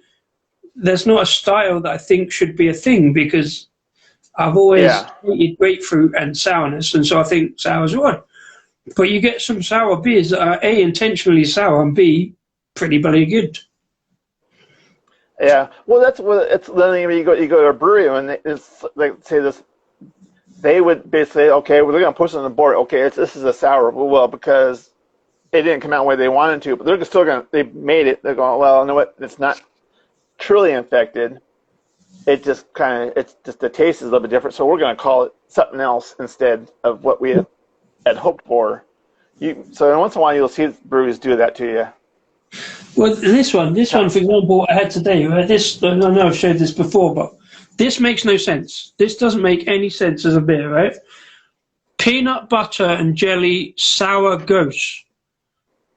There's not a style that I think should be a thing because I've always Yeah. hated grapefruit and sourness, and so I think sour's right. But you get some sour beers that are A, intentionally sour, and B, pretty bloody good. Yeah. Well, that's what it's. Then you go to a brewery and it's like say this. They would basically say, okay, well, they're going to push it on the board. Okay, this is a sour. Well, because it didn't come out the way they wanted to, but they're still going to. They made it. They're going, well, you know what? It's not truly infected. It just it's just the taste is a little bit different. So we're going to call it something else instead of what we had hoped for. So once in a while you'll see breweries do that to you. Well, this one, for example, what I had today. This, I know I've showed this before, but this makes no sense. This doesn't make any sense as a beer, right? Peanut butter and jelly sour ghost.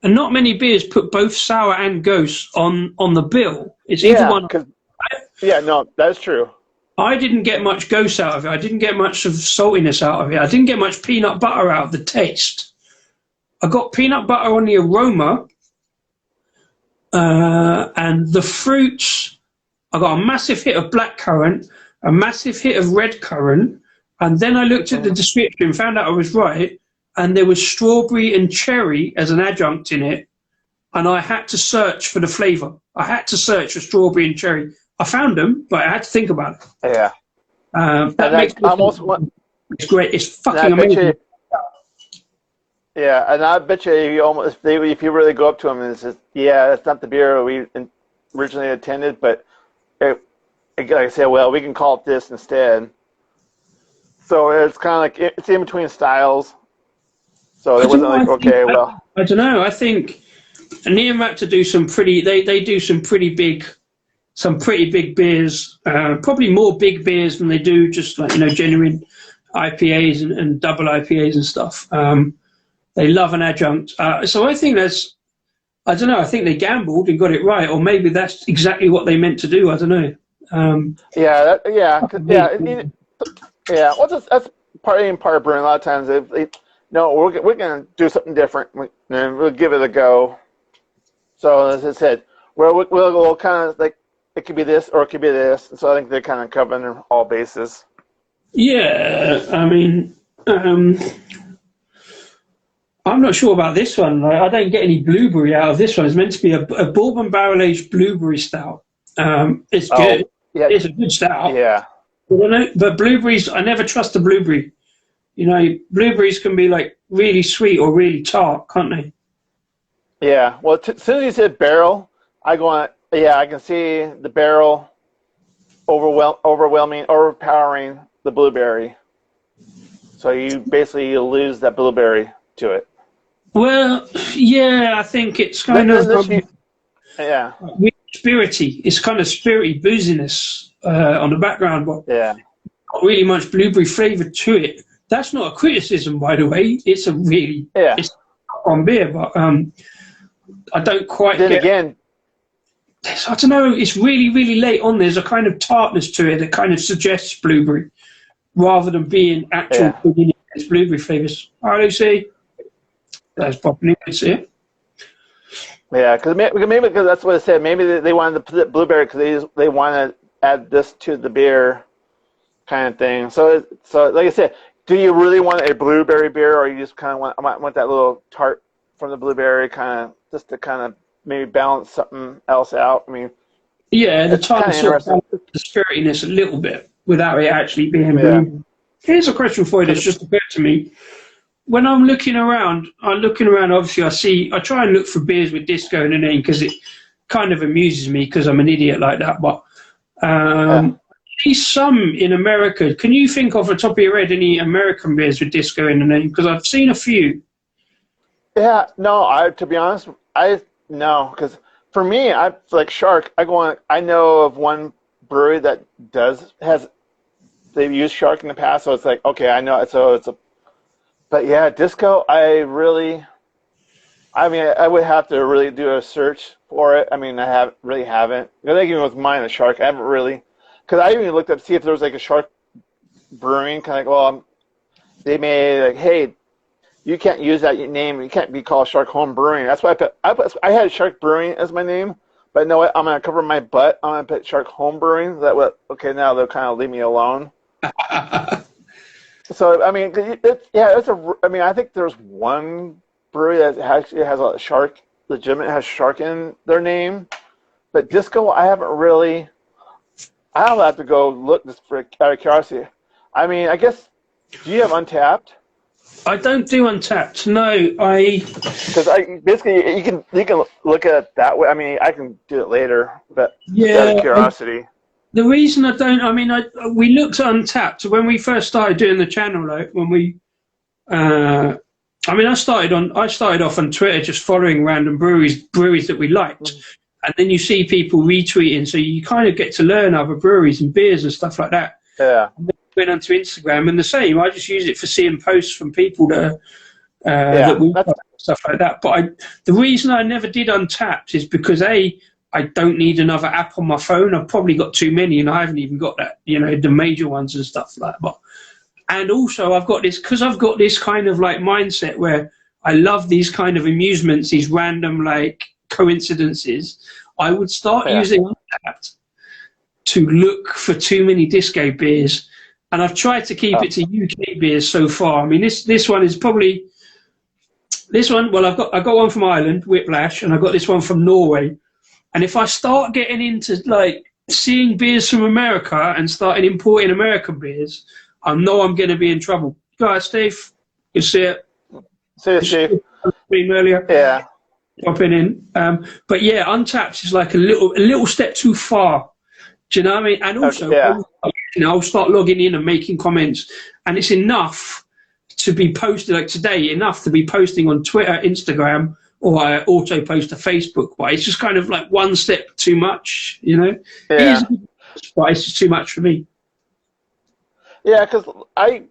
And not many beers put both sour and ghost on the bill. It's either one. Yeah, no, that's true. I didn't get much ghost out of it. I didn't get much of saltiness out of it. I didn't get much peanut butter out of the taste. I got peanut butter on the aroma, and the fruits. I got a massive hit of blackcurrant, a massive hit of red currant, and then I looked at the description, found out I was right, and there was strawberry and cherry as an adjunct in it, and I had to search for the flavour. I had to search for strawberry and cherry. I found them, but I had to think about it. Yeah. That makes it's great. It's fucking amazing. Yeah, and I bet you, if you really go up to them and say, yeah, that's not the beer we originally intended, but like I said, well, we can call it this instead. So it's kind of like it's in between styles. So it wasn't like, okay, well. I don't know. I think Neomat to do some pretty. They do some pretty big beers. Probably more big beers than they do just like genuine IPAs and double IPAs and stuff. They love an adjunct. So I think I don't know, I think they gambled and got it right, or maybe that's exactly what they meant to do. I don't know. Yeah. Well, that's part of brewing. A lot of times, we're going to do something different, and we'll give it a go. So as I said, we'll kind of like it could be this or it could be this. So I think they're kind of covering all bases. Yeah, I mean. I'm not sure about this one. I don't get any blueberry out of this one. It's meant to be a bourbon barrel-aged blueberry stout. It's good. Yeah. It's a good stout. Yeah. But blueberries, I never trust a blueberry. Blueberries can be like really sweet or really tart, can't they? Yeah. Well, as soon as you said barrel, I can see the barrel overpowering the blueberry. So you lose that blueberry to it. Well, yeah, I think it's kind of spirity. It's kind of spirity booziness on the background, but yeah, not really much blueberry flavour to it. That's not a criticism, by the way. It's a really it's on beer, but I don't quite. Then again, I don't know. It's really, really late on. There's a kind of tartness to it that kind of suggests blueberry, rather than being actual blueberry flavours. All right, Lucy. That's probably it. Yeah, because that's what it said. Maybe they wanted to put blueberry because they want to add this to the beer, kind of thing. So like I said, do you really want a blueberry beer, or you just kind of want that little tart from the blueberry, just to kind of maybe balance something else out? I mean, yeah, the tartness sort of the spiritiness a little bit without it actually being blueberry. Here's a question for you that's just occurred to me. When I'm looking around, obviously I try and look for beers with disco in the name because it kind of amuses me because I'm an idiot like that. But I see some in America. Can you think off the top of your head any American beers with disco in the name? Because I've seen a few. Yeah, no, to be honest, no, because for me, I like Shark. I know of one brewery that they've used Shark in the past, so it's like, okay, I know. So it's but yeah, disco, I would have to really do a search for it. I mean, I haven't. Because even with mine, the Shark, I haven't really, because I even looked up to see if there was like a Shark Brewing kind of like, well, they made like, hey, you can't use that name. You can't be called Shark Home Brewing. That's why I had Shark Brewing as my name, but you know what? I'm gonna cover my butt. I'm gonna put Shark Home Brewing. That what? Okay, now they'll kind of leave me alone. So I mean, I mean, I think there's one brewery that actually has a shark, legitimate has shark in their name, but Disco, I haven't really. I'll have to go look just for out of curiosity. I mean, I guess. Do you have Untapped? I don't do Untapped. No, I. Because basically you can look at it that way. I mean, I can do it later, but just out of Yeah. curiosity. The reason I don't, I mean, we looked at Untapped when we first started doing the channel. Like when we, I mean, I started off on Twitter just following random breweries that we liked, and then you see people retweeting, so you kind of get to learn other breweries and beers and stuff like that. Yeah. And then I went onto Instagram, and the same. I just use it for seeing posts from people that that we like, stuff like that. But the reason I never did Untapped is because I don't need another app on my phone. I've probably got too many, and I haven't even got that, the major ones and stuff like that. And also, I've got this kind of like mindset where I love these kind of amusements, these random like coincidences. I would start using Untapped to look for too many disco beers, and I've tried to keep it to UK beers so far. I mean, this one is probably this one. Well, I got one from Ireland, Whiplash, and I got this one from Norway. And if I start getting into like seeing beers from America and starting importing American beers, I know I'm going to be in trouble. Guys, Steve, you see it? See it, Steve. Earlier. Yeah. Dropping in. But yeah, Untapped is like a little step too far. Do you know what I mean? And also, I'll start logging in and making comments, and it's enough to be posted. Like today, enough to be posting on Twitter, Instagram, or I auto post to Facebook, but it's just kind of like one step too much, Yeah. But it's just too much for me. Yeah, because I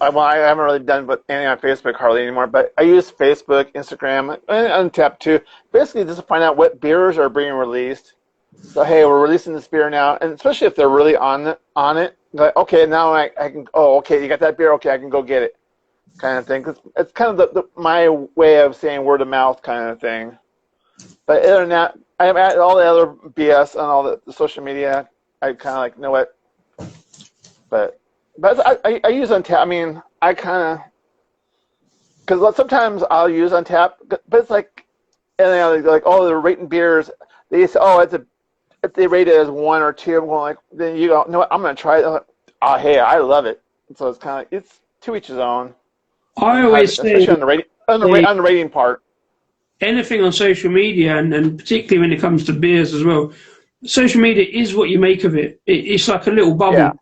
haven't really done anything on Facebook hardly anymore, but I use Facebook, Instagram, and Untapped too, basically just to find out what beers are being released. So hey, we're releasing this beer now, and especially if they're really on it, like okay, now I can. Oh, okay, you got that beer. Okay, I can go get it. Kind of thing, 'cause it's kind of my way of saying word of mouth kind of thing. But other than that, I'm at all the other BS on all the social media. I kind of like know it, but I use Untapped. I mean, I kind of because sometimes I'll use Untapped, but it's like and like oh they're rating beers. They say oh if they rate it as 1 or 2, I'm going like then you go no I'm gonna try it. Like, oh hey I love it. And so it's kind of it's to each his own. I always say, especially on the rating part. Anything on social media, and particularly when it comes to beers as well, social media is what you make of it. It's like a little bubble,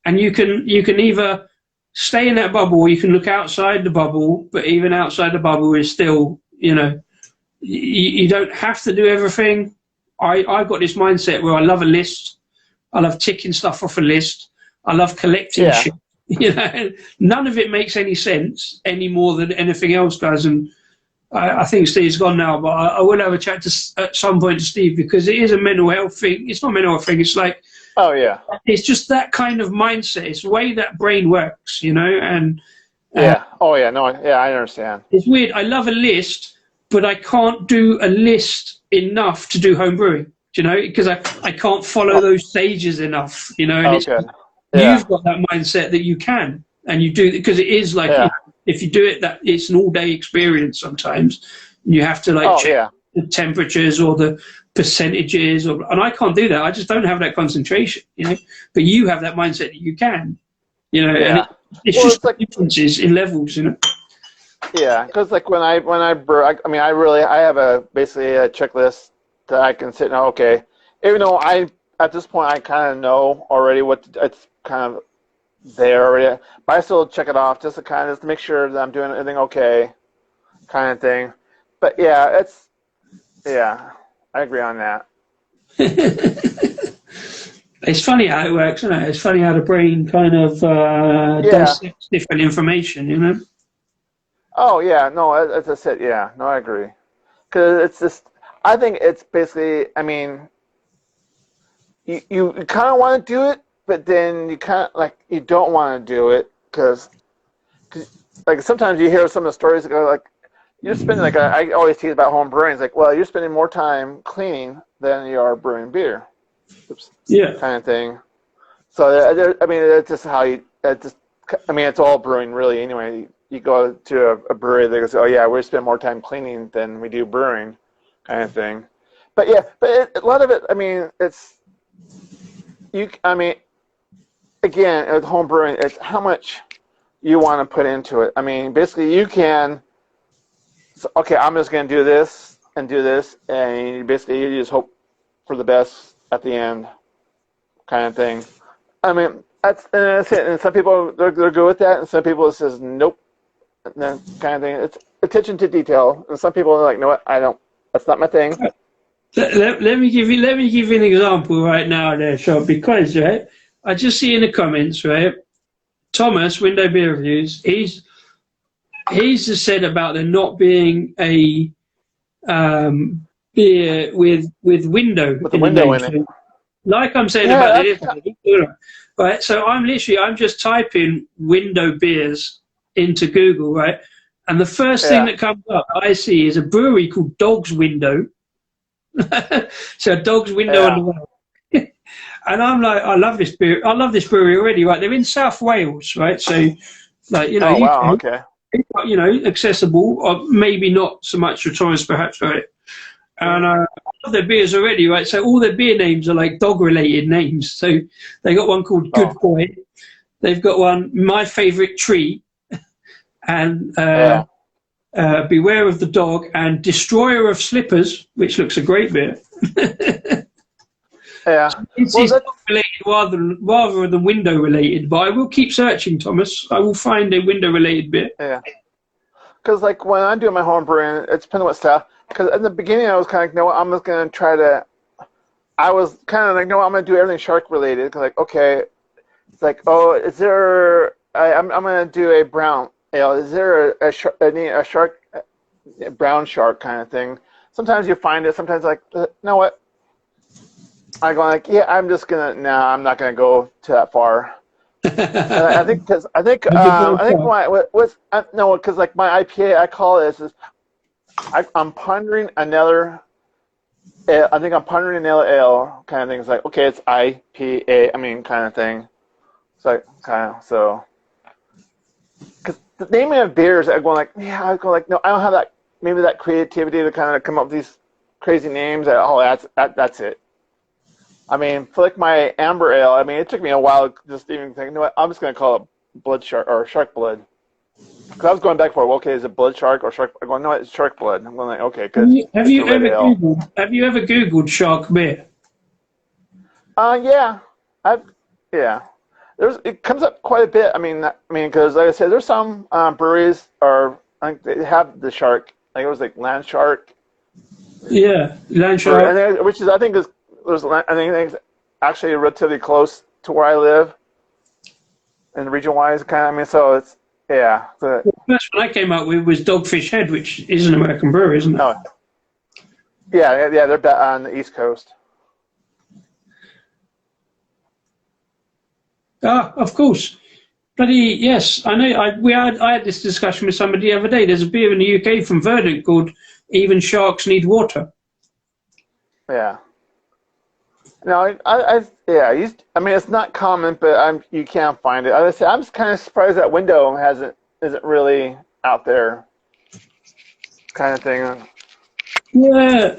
and you can either stay in that bubble or you can look outside the bubble. But even outside the bubble is still, you don't have to do everything. I've got this mindset where I love a list. I love ticking stuff off a list. I love collecting shit. None of it makes any sense any more than anything else does. And I think Steve's gone now, but I will have a chat at some point to Steve because it is a mental health thing. It's not a mental health thing. It's like, it's just that kind of mindset. It's the way that brain works, and I understand. It's weird. I love a list, but I can't do a list enough to do home brewing, because I can't follow those stages enough, and you've got that mindset that you can, and you do, because it is like, if you do it, that it's an all-day experience sometimes. You have to check the temperatures or the percentages, and I can't do that. I just don't have that concentration, but you have that mindset that you can, and it's just like differences in levels, Yeah, because like when I brew, I have basically a checklist that I can sit and okay, even though at this point I kind of know already it's kind of there already, but I still check it off just to make sure that I'm doing everything okay, kind of thing. But I agree on that. It's funny how it works, isn't it? It's funny how the brain kind of dissects different information, Oh yeah, no, as I said, no, I agree. Because it's just, I think it's basically, I mean, you kind of want to do it, but then you kind of like you don't want to do it because like sometimes you hear some of the stories that go like you're spending like I always tease about home brewing. It's like, well, you're spending more time cleaning than you are brewing beer. Oops. Yeah. Kind of thing. So I mean, that's just how you. I mean, it's all brewing really. Anyway, you go to a brewery, they go, oh yeah, we spend more time cleaning than we do brewing, kind of thing. But yeah, a lot of it. I mean, it's you. I mean, again, with home brewing, it's how much you want to put into it. I mean, basically, you can. So, okay, I'm just going to do this, and you basically you just hope for the best at the end, kind of thing. I mean, that's it. And some people they're good with that, and some people says nope, and that kind of thing. It's attention to detail, and some people are like, no, what, I don't. That's not my thing. Let me give you an example right now there, Sean, because right, I just see in the comments, right, Thomas, Window Beer Reviews, he's just said about there not being a beer with window With the in the window name. in it. Like I'm saying Yeah, about the right. So I'm just typing window beers into Google, right, and the first thing that comes up I see is a brewery called Dog's Window. So Dog's Window on the way. And I'm like, I love this beer. I love this brewery already, right? They're in South Wales, right? So, like, you know, oh wow, okay. you know, accessible, or maybe not so much for tourists, perhaps, right? And I love their beers already, right? So all their beer names are like dog-related names. So they got one called Good Boy. They've got one, My Favorite Tree, and Beware of the Dog, and Destroyer of Slippers, which looks a great beer. Yeah, It's dog related rather than window related, but I will keep searching, Thomas. I will find a window related bit. Yeah, because like when I'm doing my home brewing, it's depending on what stuff. Because in the beginning, I was kind of like, no, I'm just gonna try to. I was kind of like, no, I'm gonna do everything shark related. Cause like, okay, it's like, oh, is there? I'm gonna do a brown ale. Is there a shark, a brown shark kind of thing? Sometimes you find it. Sometimes like, you know what? I go like, yeah, I'm just gonna. Nah, I'm not gonna go to that far. I think because I think no, because like my IPA, I call it is I'm pondering another. I think I'm pondering another ale kind of thing. It's like, okay, it's IPA. I mean, kind of thing. It's like kind of so. Because the naming of beers, I go like, yeah, I go like, no, I don't have that. Maybe that creativity to kind of come up with these crazy names. That's it. I mean, for like my amber ale, I mean, it took me a while to just even think, you know what, I'm just going to call it blood shark or shark blood. Because I was going back for, well, okay, is it blood shark or shark? I'm going, no, it's shark blood. I'm going like, okay, good. Have you ever Googled shark beer? Yeah, yeah. It comes up quite a bit. I mean, because like I said, there's some breweries I think they have the shark. I think it was like land shark. Yeah, land shark. Which is I think it's actually relatively close to where I live, and region-wise, kind of. I mean, so it's yeah. So, the first one I came up with was Dogfish Head, which is an American brewery, isn't it? Oh, yeah. They're on the East Coast. Ah, of course. Bloody yes, I know. I had this discussion with somebody the other day. There's a beer in the UK from Verdant called "Even Sharks Need Water." Yeah. No, I mean, it's not common, but you can't find it. I say I'm just kind of surprised that window isn't really out there, kind of thing. Yeah.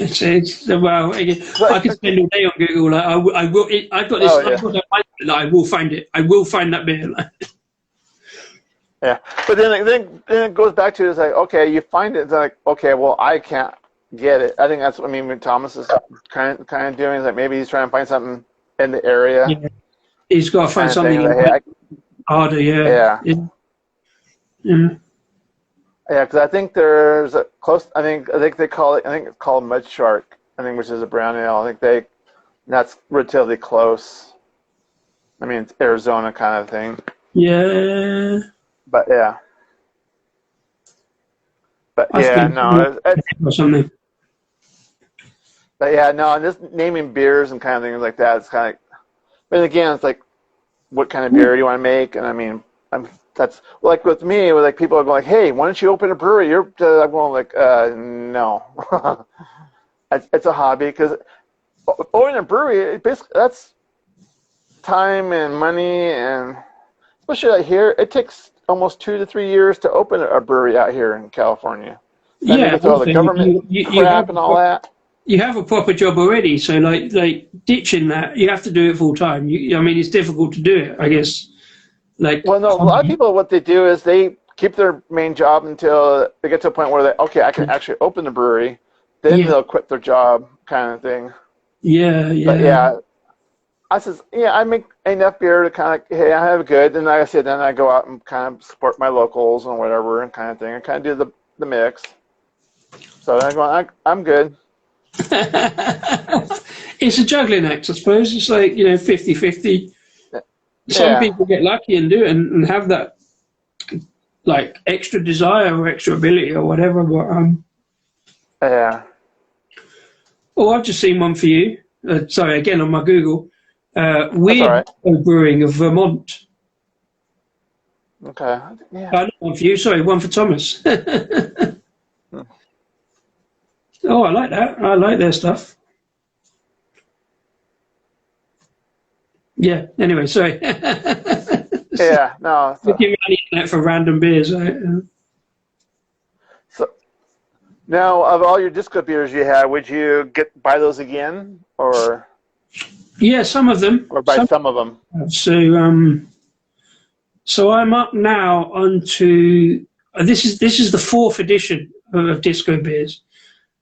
It's well. I could spend all day on Google. Like, I will. I've got this. I've got that mindset that I will find it. I will find that beer. Yeah, but then it goes back to it's like, okay, you find it. It's like, okay, well, I can't get it. I think that's what Thomas is kind of doing. Is like maybe he's trying to find something in the area. Yeah. He's got to find something harder. Yeah. Yeah, because I think there's a close. I think they call it. I think it's called Mud Shark. I think, which is a brown ale. I think that's relatively close. I mean, it's Arizona kind of thing. Yeah. But yeah. But yeah, no. But yeah, no, and just naming beers and kind of things like that, it's kind of, but again, it's like, what kind of beer do you want to make? And I mean, that's like with me, with like people are going like, hey, why don't you open a brewery? I'm going like, no, it's a hobby because owning a brewery, basically that's time and money, and especially out here, it takes almost 2 to 3 years to open a brewery out here in California. Then you Yeah, get through all the government crap and all that. you have a proper job already, so like ditching that, you have to do it full time. I mean, it's difficult to do it, I guess. Like, Well, no, a lot of people, what they do is they keep their main job until they get to a point where they, okay, I can actually open the brewery, then they'll quit their job, kind of thing. Yeah. But yeah, I says, yeah, I make enough beer to kind of, hey, I have good. And like I said, then I go out and kind of support my locals and whatever and kind of thing. I kind of do the mix. So I'm good. It's a juggling act, I suppose. It's like, 50-50. Some people get lucky and do it and have that like extra desire or extra ability or whatever. But yeah. Oh, I've just seen one for you. Sorry, again on my Google. Weird Brewing of Vermont. Okay. Yeah. Not one for you. Sorry, one for Thomas. Oh, I like that. I like their stuff. Yeah. Anyway, sorry. Yeah. No. Looking around the internet for random beers. So now, of all your disco beers you had, would you buy those again, or? Yeah, some of them. Or buy some of them. So I'm up now onto this is the 4th edition of disco beers,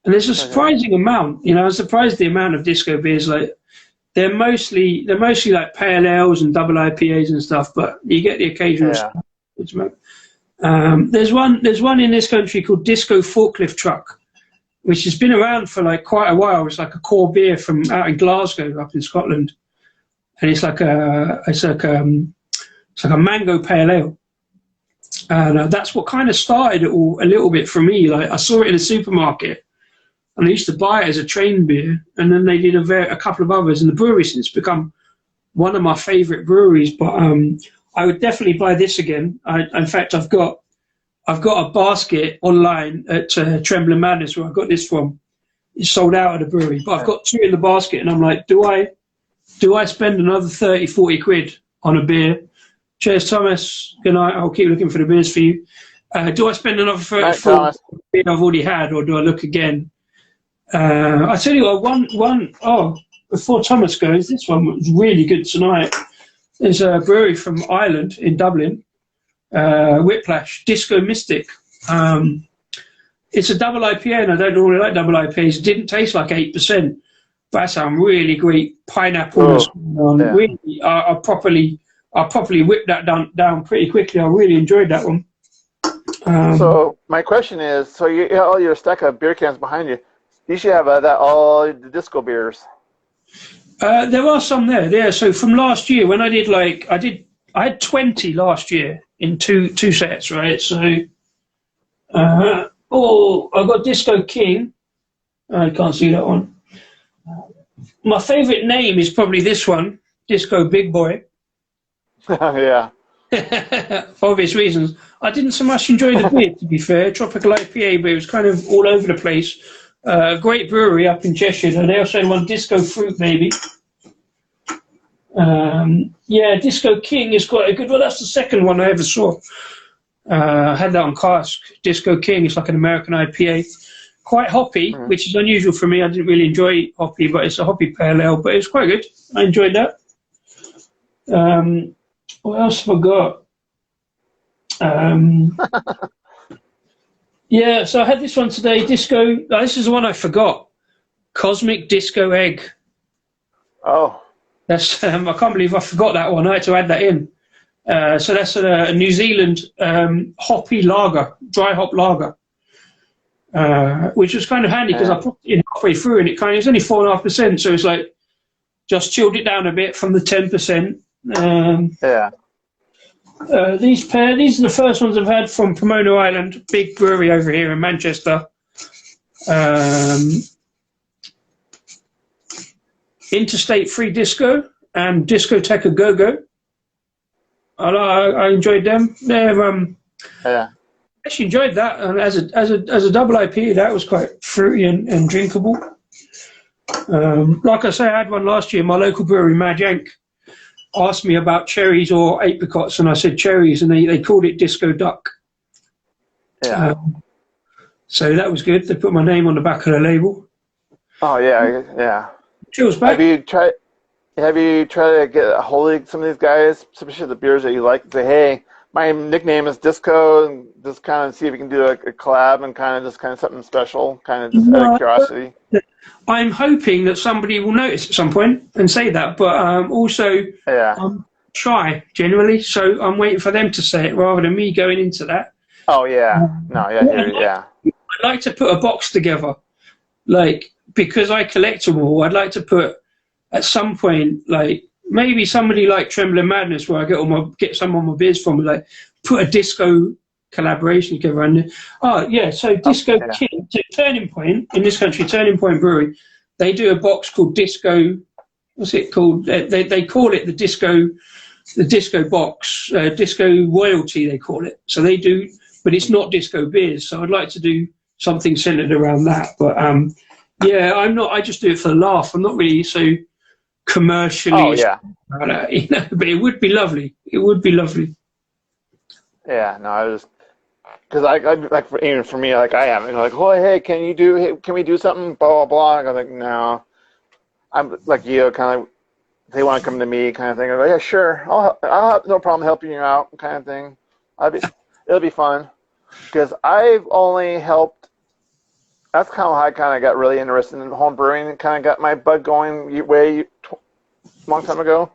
and there's a surprising amount. I was surprised the amount of disco beers. Like they're mostly like pale ales and double IPAs and stuff, but you get the occasional stuff. There's one in this country called Disco Forklift Truck, which has been around for like quite a while. It's like a core beer from out in Glasgow, up in Scotland, and it's like a mango pale ale. And that's what kind of started it all a little bit for me. Like I saw it in a supermarket, and I used to buy it as a train beer, and then they did a couple of others, and the brewery since become one of my favourite breweries. But I would definitely buy this again. In fact, I've got a basket online at Trembling Madness where I got this from. It's sold out at the brewery, but I've got 2 in the basket, and I'm like, do I spend another 30, 40 quid on a beer? Cheers, Thomas. Good night. I'll keep looking for the beers for you. Do I spend another 30 quid on a beer I've already had, or do I look again? I tell you what, before Thomas goes, this one was really good tonight. There's a brewery from Ireland in Dublin, Whiplash, Disco Mystic. It's a double IPA, and I don't really like double IPAs. It didn't taste like 8%, but that's some really great pineapple. Really, I'll properly whip that down pretty quickly. I really enjoyed that one. So my question is, so you have all your stack of beer cans behind you. You should have all the disco beers. There are some there. Yeah. So from last year, when I had 20 last year in two sets, right? So, I got Disco King. I can't see that one. My favourite name is probably this one, Disco Big Boy. Yeah. For obvious reasons. I didn't so much enjoy the beer, to be fair. Tropical IPA, but it was kind of all over the place. Great brewery up in Cheshire. And they also had one Disco Fruit, maybe. Disco King is quite a good one. That's the second one I ever saw. I had that on cask. Disco King is like an American IPA. Quite hoppy, which is unusual for me. I didn't really enjoy hoppy, but it's a hoppy pale ale. But it's quite good. I enjoyed that. What else have I got? So I had this one today. Disco. This is the one I forgot. Cosmic Disco Egg. Oh. That's I can't believe I forgot that one. I had to add that in. So that's a New Zealand hoppy lager, dry hop lager, which was kind of handy because I put it in halfway through and it was only 4.5%. So it's like just chilled it down a bit from the 10%. These are the first ones I've had from Pomona Island, big brewery over here in Manchester. Interstate Free Disco and Discoteca Go Go. I enjoyed them. They're Yeah. actually enjoyed that, and as a double IPA, that was quite fruity and drinkable. Like I say, I had one last year. My local brewery, Mad Yank, asked me about cherries or apricots, and I said cherries, and they called it Disco Duck. Yeah. So that was good. They put my name on the back of the label. Oh yeah, yeah. Chills back. Have you tried to get a hold of some of these guys, especially the beers that you like, and say, hey, my nickname is Disco, and just kind of see if we can do a collab and kind of just kind of something special, kind of just out of curiosity? I'm hoping that somebody will notice at some point and say that, but also I'm shy generally, so I'm waiting for them to say it rather than me going into that. Oh yeah, no, yeah, I'd like to put a box together, like, because I collect them all. I'd like to put at some point, like, maybe somebody like Trembling Madness, where I get some of my beers from, like, put a disco collaboration together. And so Disco Turning Point in this country, Turning Point Brewery, they do a box called Disco. What's it called? They call it the disco box, disco royalty. They call it. So they do, but it's not disco beers. So I'd like to do something centered around that. But I'm not. I just do it for the laugh. I'm not really so commercially. Oh yeah. But it would be lovely. It would be lovely. Yeah, no, I was because I like even for me, like I am, like, oh hey, can we do something, blah blah blah. I'm like, no, I'm like you, kind of. They want to come to me, kind of thing. I go, yeah, sure, I'll have no problem helping you out, kind of thing. It'll be fun because I've only helped. That's kind of how I kind of got really interested in home brewing and kind of got my bug going a long time ago.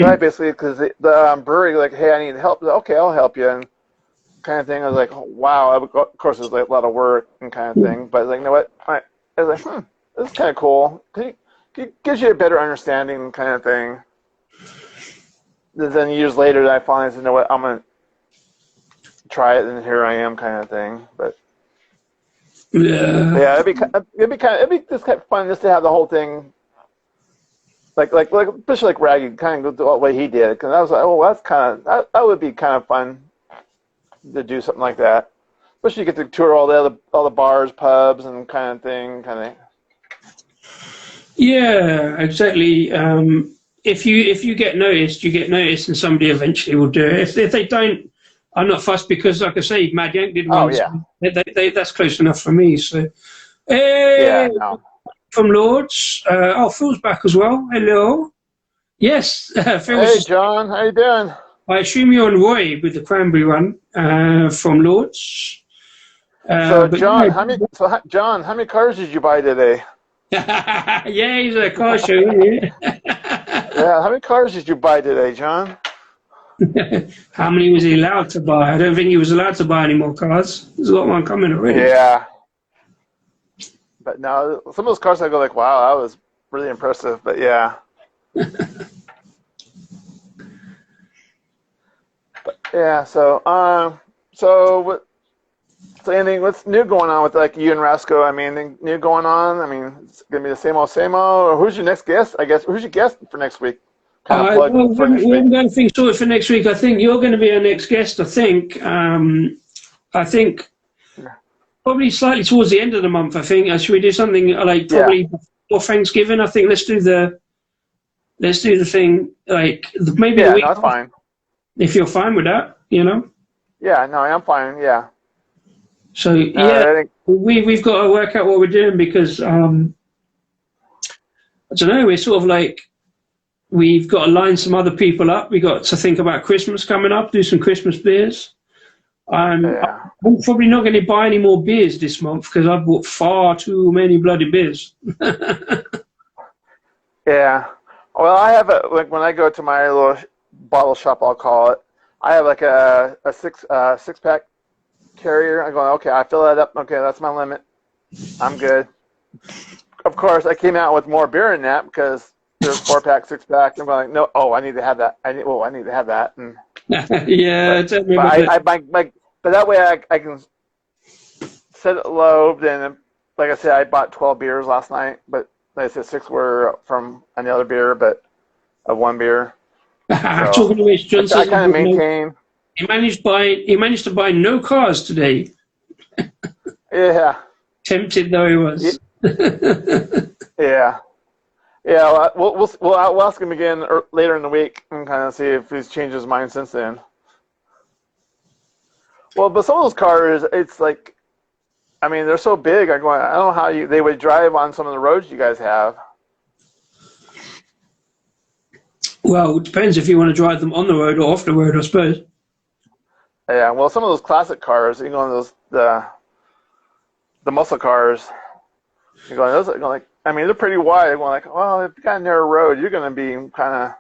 I basically, because the brewery, like, hey, I need help. Okay, I'll help you, and kind of thing. I was like, oh, wow. Of course, it was like a lot of work and kind of thing. But like, you know what? I was like, this is kind of cool. It gives you a better understanding, kind of thing. Then years later, I finally said, you know what? I'm gonna try it, and here I am, kind of thing. But yeah, it'd be just kind of fun just to have the whole thing. Like especially like Raggy, kind of the way he did it, because I was like, oh, that's kind of that would be kind of fun to do something like that. Especially you get to tour all the bars, pubs, and kind of thing, kind of. Yeah, exactly. If you get noticed, you get noticed, and somebody eventually will do it. If they don't, I'm not fussed because, like I say, Mad Yank did one. Oh yeah, that's close enough for me. So, yeah, no. From Lords. Phil's back as well. Hello. Yes, Phil. Hey, John, how you doing? I assume you're on Roy with the cranberry one from Lords. John, how many cars did you buy today? Yeah, he's a car show. Yeah. Yeah, how many cars did you buy today, John? How many was he allowed to buy? I don't think he was allowed to buy any more cars. There's a lot more coming already. Yeah. But no, some of those cars I go like, wow, that was really impressive. But yeah. But yeah, so anything, what's new going on with like you and Rasco? I mean, anything new going on? I mean, it's gonna be the same old, same old. Or who's your next guest? I guess who's your guest for next week? We haven't got anything sorted for next week. I think you're going to be our next guest. I think probably slightly towards the end of the month. I think should we do something like probably before Thanksgiving? I think let's do the thing like maybe the week. Yeah, no, that's fine. If you're fine with that, Yeah, no, I'm fine. Yeah. So we've got to work out what we're doing because I don't know. We're sort of like we've got to line some other people up. We got to think about Christmas coming up. Do some Christmas beers. I'm probably not going to buy any more beers this month because I've bought far too many bloody beers. Yeah. Well, I have like when I go to my little bottle shop, I'll call it. I have like a six pack carrier. I'm going, okay, I fill that up. Okay, that's my limit. I'm good. Of course, I came out with more beer than that because there's 4-pack, 6-pack. I'm going, no, I need to have that. I need to have that. And, yeah, but that way I can set it low. Then, like I said, I bought 12 beers last night, but They said 6 were from another beer, but of one beer. So Talking of which, John I says kind of maintain. he managed to buy no cars today. Yeah. Tempted though he was. Yeah. Yeah. We'll ask him again later in the week and kind of see if he's changed his mind since then. Well, but some of those cars, it's like, I mean, they're so big. I don't know how they would drive on some of the roads you guys have. Well, it depends if you want to drive them on the road or off the road, I suppose. Yeah, well, some of those classic cars, you go on the muscle cars, you're going, those are going like, I mean, they're pretty wide. You're going like, well, if you got a narrow road, you're going to be kind of.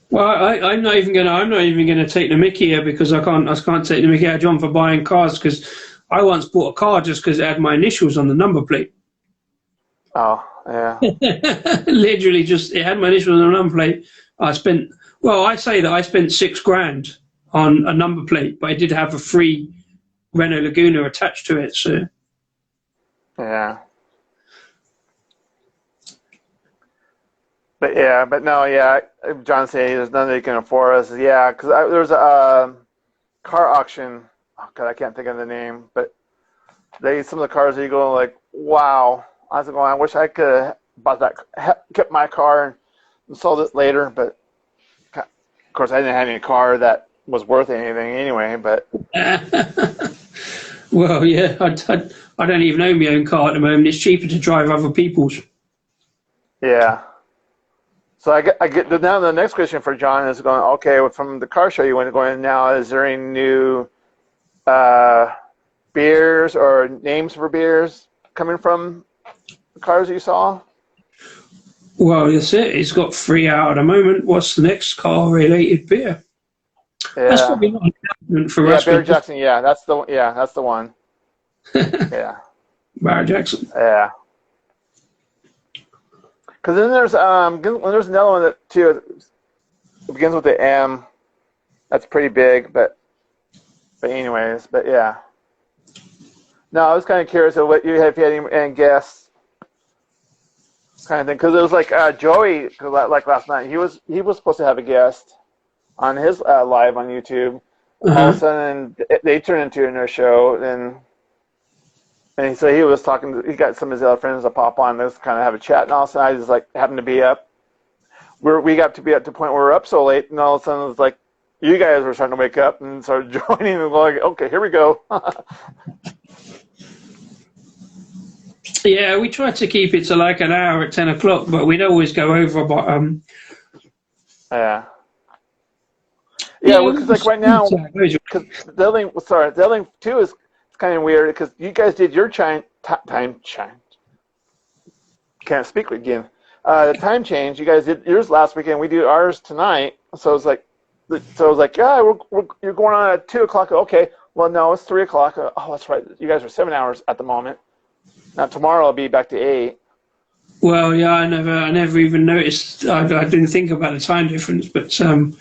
Well, I'm not even gonna take the mickey here because I can't take the mickey out of John for buying cars because I once bought a car just because it had my initials on the number plate. Oh, yeah. Literally, just it had my initials on the number plate. I spent $6,000 on a number plate, but I did have a free Renault Laguna attached to it. So yeah. But no, yeah. John saying there's none that you can afford us. Yeah, because there's a car auction. Oh God, I can't think of the name, but some of the cars that you go like, wow. I was going, I wish I could have bought that, kept my car and sold it later. But of course, I didn't have any car that was worth anything anyway. But well, yeah, I don't even own my own car at the moment. It's cheaper to drive other people's. Yeah. So I get now the next question for John is going, okay, well, from the car show you went going now, is there any new beers or names for beers coming from the cars you saw? Well, that's it. He's got 3 out at the moment. What's the next car-related beer? Yeah. That's probably not an announcement for us. Barry Jackson. Yeah, that's the one. Yeah. Barry Jackson. Yeah. Because then there's another one that too. It begins with the M. That's pretty big, but anyways, but yeah. No, I was kind of curious of what you had, if you had any guests, kind of thing. Because it was like Joey, like last night, he was supposed to have a guest on his live on YouTube. Uh-huh. All of a sudden, they turned into a show, and so he was talking. He got some of his other friends to pop on, this kind of have a chat, and all of a sudden I just like happened to be up. We got to be at the point where we're up so late, and all of a sudden it was like you guys were starting to wake up and started joining, and going, okay, here we go. Yeah, we try to keep it to like an hour at 10 o'clock, but we'd always go over. But yeah, because like right now, because the other thing too is it's kind of weird because you guys did your time change. Can't speak again. The time change. You guys did yours last weekend. We do ours tonight. So it's like, yeah, you're going on at 2 o'clock. Okay, well no, it's 3 o'clock. Oh, that's right. You guys are 7 hours at the moment. Now tomorrow I'll be back to 8. Well, yeah, I never even noticed. I didn't think about the time difference, but so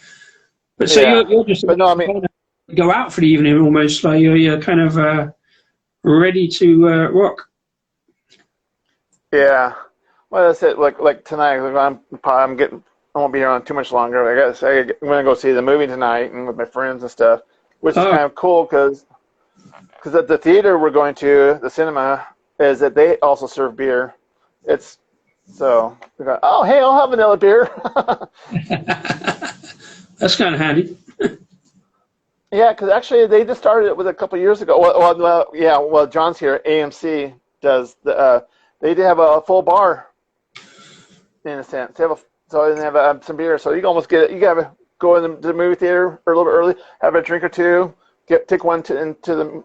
you're just. But no, I mean, go out for the evening almost, like you're kind of ready to rock. Yeah, well that's it. Like tonight, I won't be here on too much longer. I'm gonna go see the movie tonight and with my friends and stuff, which is kind of cool because at the theater we're going to, the cinema, is that they also serve beer. It's so we go, oh hey, I'll have vanilla beer. That's kind of handy. Yeah, because actually they just started it with a couple of years ago. Well, John's here. AMC does they have a full bar in a sense. They have some beer, so you can almost get it. You gotta go in the movie theater a little bit early, have a drink or two, take one and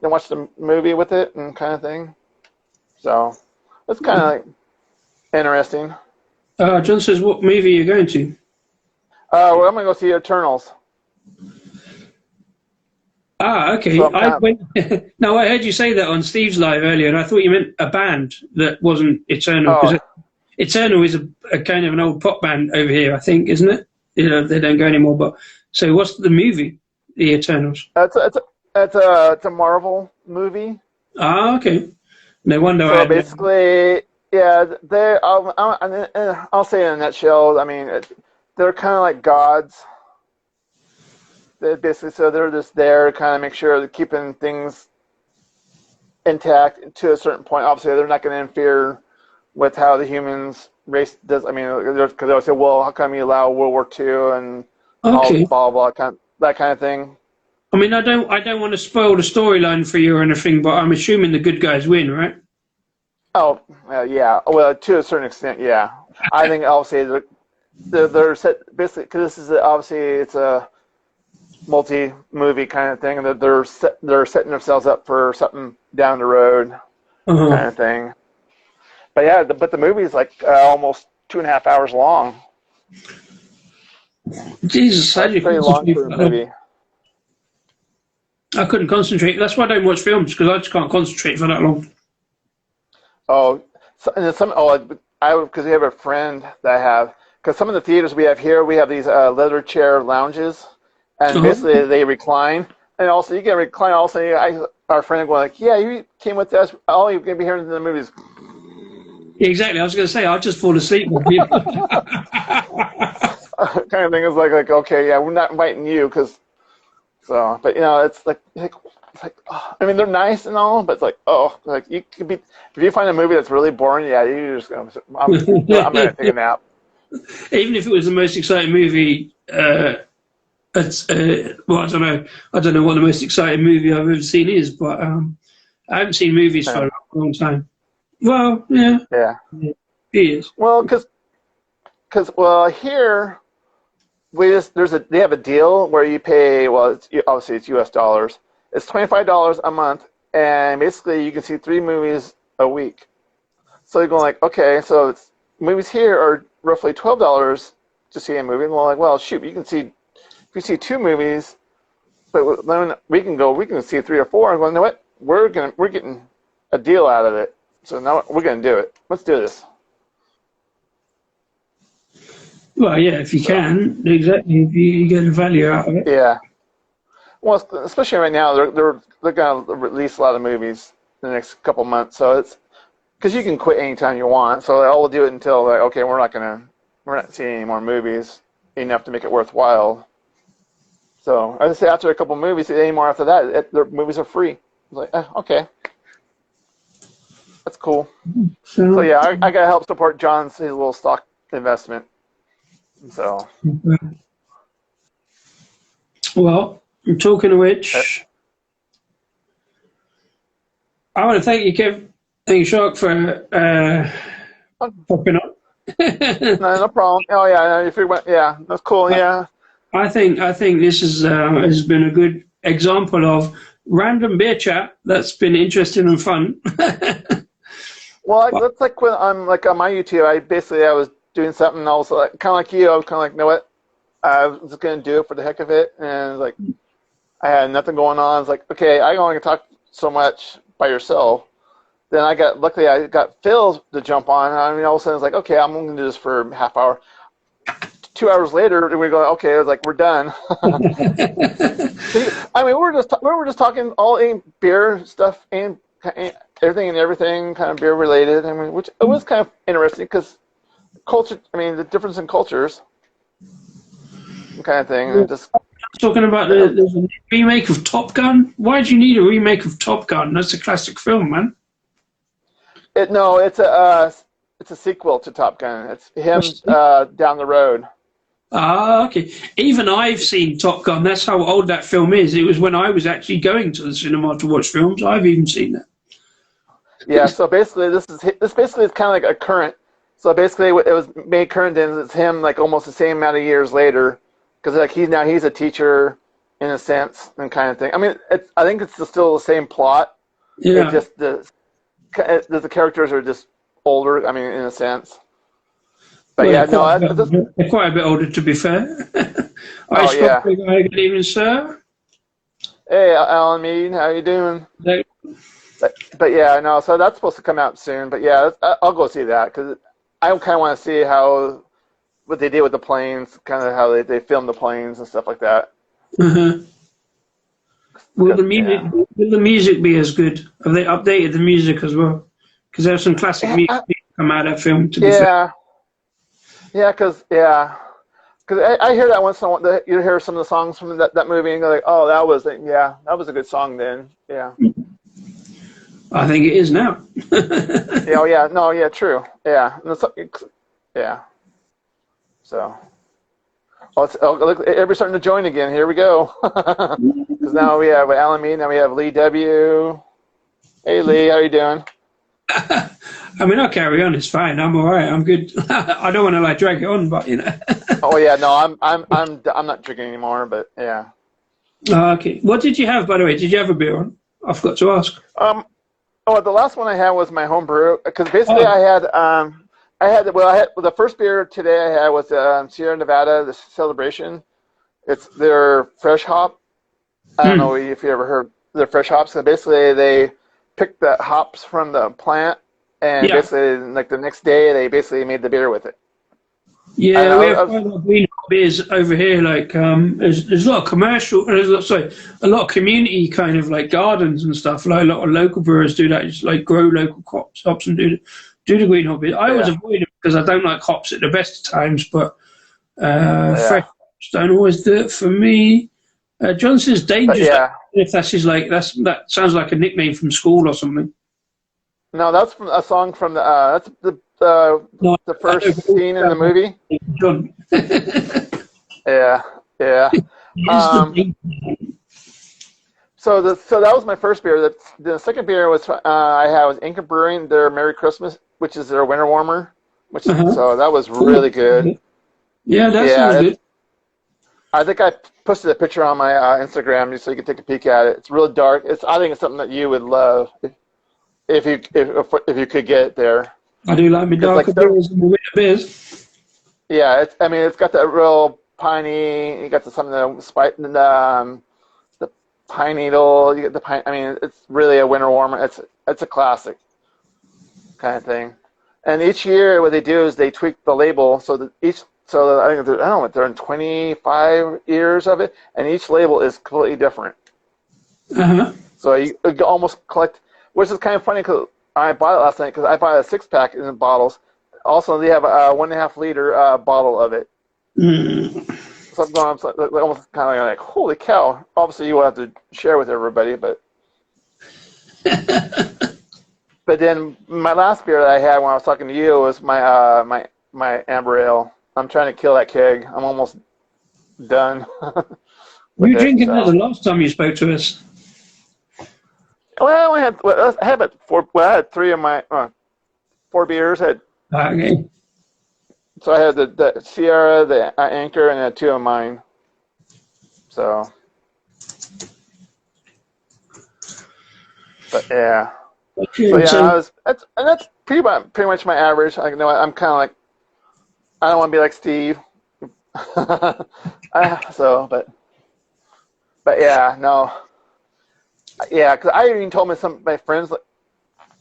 watch the movie with it and kind of thing. So it's kind of like interesting. John says, what movie are you going to? Well, I'm going to go see Eternals. Okay. So No, I heard you say that on Steve's live earlier, and I thought you meant a band that wasn't Eternal. Because Eternal is a kind of an old pop band over here, I think, isn't it? You know, they don't go anymore. But so, what's the movie, The Eternals? It's a Marvel movie. Okay. No wonder. So basically, yeah, they. I'll say in a nutshell. I mean, they're kind of like gods. They basically, so they're just there, to kind of make sure they're keeping things intact to a certain point. Obviously, they're not going to interfere with how the humans race does. I mean, because they'll say, "Well, how come you allow World War II and all Okay. blah blah that kind of thing?" I mean, I don't want to spoil the storyline for you or anything, but I'm assuming the good guys win, right? Oh, yeah. Well, to a certain extent, yeah. I think obviously they're set basically because this is obviously it's a multi-movie kind of thing, and they're setting themselves up for something down the road Uh-huh. kind of thing. But yeah, but the movie is like almost 2.5 hours long. Jesus, how do That's you pretty long concentrate for for a that long? movie. I couldn't concentrate. That's why I don't watch films, because I just can't concentrate for that long. Oh, so, and then some. Oh, because we have a friend that I have. Because some of the theaters we have here, we have these leather chair lounges, and Uh-huh. basically they recline. And also you can recline. Also, our friend going like, "Yeah, you came with us. All you're gonna be hearing in the movies." Yeah, exactly. I was going to say, I'll just fall asleep with you. Kind of thing is like okay, yeah, we're not inviting you because so. But it's like oh, I mean they're nice and all, but it's like oh, like you could be if you find a movie that's really boring, yeah, you just go. I'm gonna take a nap. Even if it was the most exciting movie, well, I don't know. I don't know what the most exciting movie I've ever seen is, but I haven't seen movies for Yeah. a long time. Well, yeah, Yeah. it is. Well, because well here we just they have a deal where you pay well obviously it's U.S. dollars. It's $25 a month, and basically you can see 3 movies a week. So you're going like okay, so it's movies here are roughly $12 to see a movie. And we're like well shoot, you can see if you see 2 movies, but then we can see 3 or 4. I'm going, you know what? We're getting a deal out of it. So now we're gonna do it. Let's do this. Well, yeah, if you So can, exactly. If you get the value out of it. yeah. Well, especially right now, they're gonna release a lot of movies in the next couple months. So it's because you can quit anytime you want. So I'll do it until like okay, we're not seeing any more movies enough to make it worthwhile. So I just say after a couple movies, any more after that, their movies are free. Like okay, that's cool. So So, yeah, I gotta help support John's his little stock investment. So well, talking of uh, which, I want to thank you, Kev. Thank you, Shark, for popping up. no, no problem. Oh yeah, if you went, yeah, that's cool. I, Yeah. I think this has been a good example of random beer chat that's been interesting and fun. Well, But, that's like when I'm like on my YouTube. I was doing something else, like, kind of like you. I was kind of like, you know what? I was just gonna do it for the heck of it, and like I had nothing going on. It's like, okay, I only can talk so much by yourself. Then luckily I got Phil to jump on. I mean, all of a sudden it's like, okay, I'm gonna do this for a half hour. 2 hours later, we go, okay, it's like we're done. I mean, we were just talking all beer stuff and everything kind of beer related. I mean, which it was kind of interesting because culture. I mean, the difference in cultures, kind of thing, and just talking about yeah. there's a remake of Top Gun. Why do you need a remake of Top Gun? That's a classic film, man. No, it's a sequel to Top Gun. It's him down the road. Okay. Even I've seen Top Gun. That's how old that film is. It was when I was actually going to the cinema to watch films. I've even seen that. Yeah. So basically, this basically is kind of like a current. So basically, what it was made current in is him like almost the same amount of years later, because like he's a teacher in a sense and kind of thing. I mean, I think it's still the same plot. It Yeah. just the characters are just older. I mean, in a sense. But Well, yeah, no, they're quite a bit older, to be fair. I oh spoke yeah. to a guy, good evening, sir. Hey, Alan Mead, how you doing? Like, But yeah, no, so that's supposed to come out soon. But yeah, I'll go see that because I kind of want to see what they did with the planes, kind of how they filmed the planes and stuff like that. uh-huh. Will Because the music yeah, will the music be as good? Have they updated the music as well? Because there's some classic yeah music come out of that film. To be fair. Because I hear that once in a while. You hear some of the songs from that movie, and you're like, oh, that was a good song then. Yeah. I think it is now. Yeah. Oh yeah. No. Yeah. True. Yeah. Yeah. So. Look, everybody's starting to join again. Here we go. Because now we have Alan Mead, now we have Lee W. Hey Lee, how you doing? I mean, I'll carry on. It's fine. I'm all right. I'm good. I don't want to like drag it on, but you know. Oh yeah, no, I'm not drinking anymore. But yeah. Okay. What did you have, by the way? Did you have a beer on? I forgot to ask. Oh, the last one I had was my home brew. Because basically, I had the first beer today I had was Sierra Nevada, the Celebration. It's their fresh hop. I don't know if you ever heard their fresh hops. So basically, they pick the hops from the plant, and basically, like the next day, they basically made the beer with it. Yeah, we have quite a lot of green beers over here. Like, there's a lot of commercial, a lot of community kind of like gardens and stuff. Like a lot of local brewers do that, just like grow local hops and do the green hop beer. I always avoid it because I don't like hops at the best of times, but fresh hops don't always do it for me. John says dangerous. If that's his that sounds like a nickname from school or something. No, that's from a song from that's the first scene in the movie. John. Yeah. So that was my first beer. The second beer was I had was Inca Brewing, their Merry Christmas, which is their winter warmer, so that was really good. Yeah, that's good. I think I posted a picture on my Instagram just so you can take a peek at it. It's really dark. I think it's something that you would love if you could get it there. I do like my darker beers and my winter beers. Yeah, it's got that real piney. You got the pine needle. You get the pine. I mean, it's really a winter warmer. It's a classic kind of thing. And each year, what they do is they tweak the label so that I think they're in 25 years of it, and each label is completely different. So you almost collect, which is kind of funny because I bought it last night because I bought a 6-pack in bottles. Also, they have a 1.5 liter bottle of it. So I'm going, almost kind of like, holy cow! Obviously, you will have to share with everybody, but. But then my last beer that I had when I was talking to you was my amber ale. I'm trying to kill that keg. I'm almost done. You were drinking that the last time you spoke to us. Well, I had about four. Well, I had 3 of my 4 beers. Okay. So I had the Sierra, the Anchor, and 2 of mine. So, but yeah. Okay, so yeah, that's pretty much my average. I'm kind of like, I don't want to be like Steve. But yeah, no. Yeah, because I even told some of my friends like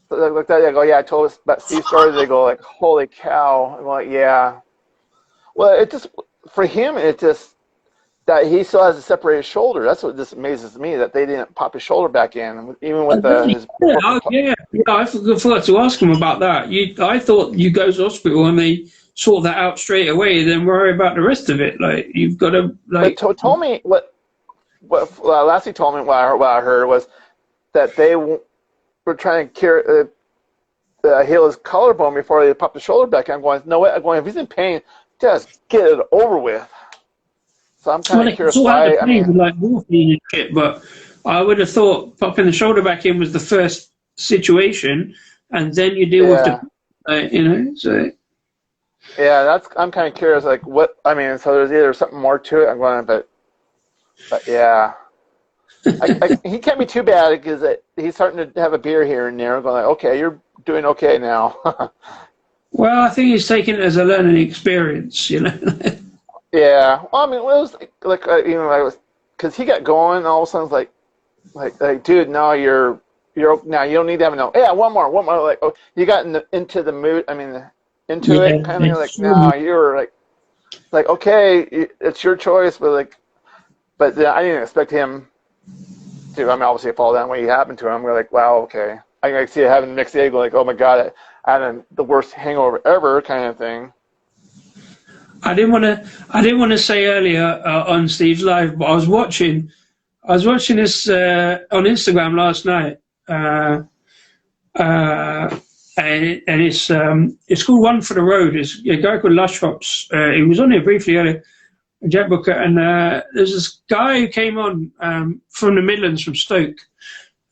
that. They go, yeah, I told us about Steve's story. They go like, holy cow. I'm like, yeah. Well, it just for him, it just that he still has a separated shoulder. That's what just amazes me that they didn't pop his shoulder back in, even with his. I forgot to ask him about that. I thought you go to hospital and they sort that out straight away, then worry about the rest of it. Like you've got to like. But told me what Lassie told me what I heard was that they were trying to heal his collarbone before they popped the shoulder back in. I'm going, no way. I'm going, if he's in pain, just get it over with. So I'm kind of curious why. I mean, like morphine and shit, but I would have thought popping the shoulder back in was the first situation, and then you deal with the, So. Yeah, I'm kind of curious, like what I mean. So there's either something more to it. I'm going, but yeah, he can't be too bad because he's starting to have a beer here and there. I'm going, like, okay, you're doing okay now. Well, I think he's taking it as a learning experience, Yeah, well, I mean, it was because he got going, and all of a sudden it's like, dude, no, you're now you don't need to have no. Yeah, one more. Like, oh, you got into the mood. I mean, into it, kind of like, no, you're like, okay, it's your choice, but I didn't expect him to. I mean, obviously, fall down when he happened to him. We're like, wow, okay. I see it having mixed egg, like, oh my god, I had the worst hangover ever, kind of thing. I didn't want to say earlier on Steve's live, but I was watching this on Instagram last night, and it's called One for the Road. It's a guy called Lush Hops. He was on here briefly earlier, Jack Booker, and there's this guy who came on from the Midlands, from Stoke,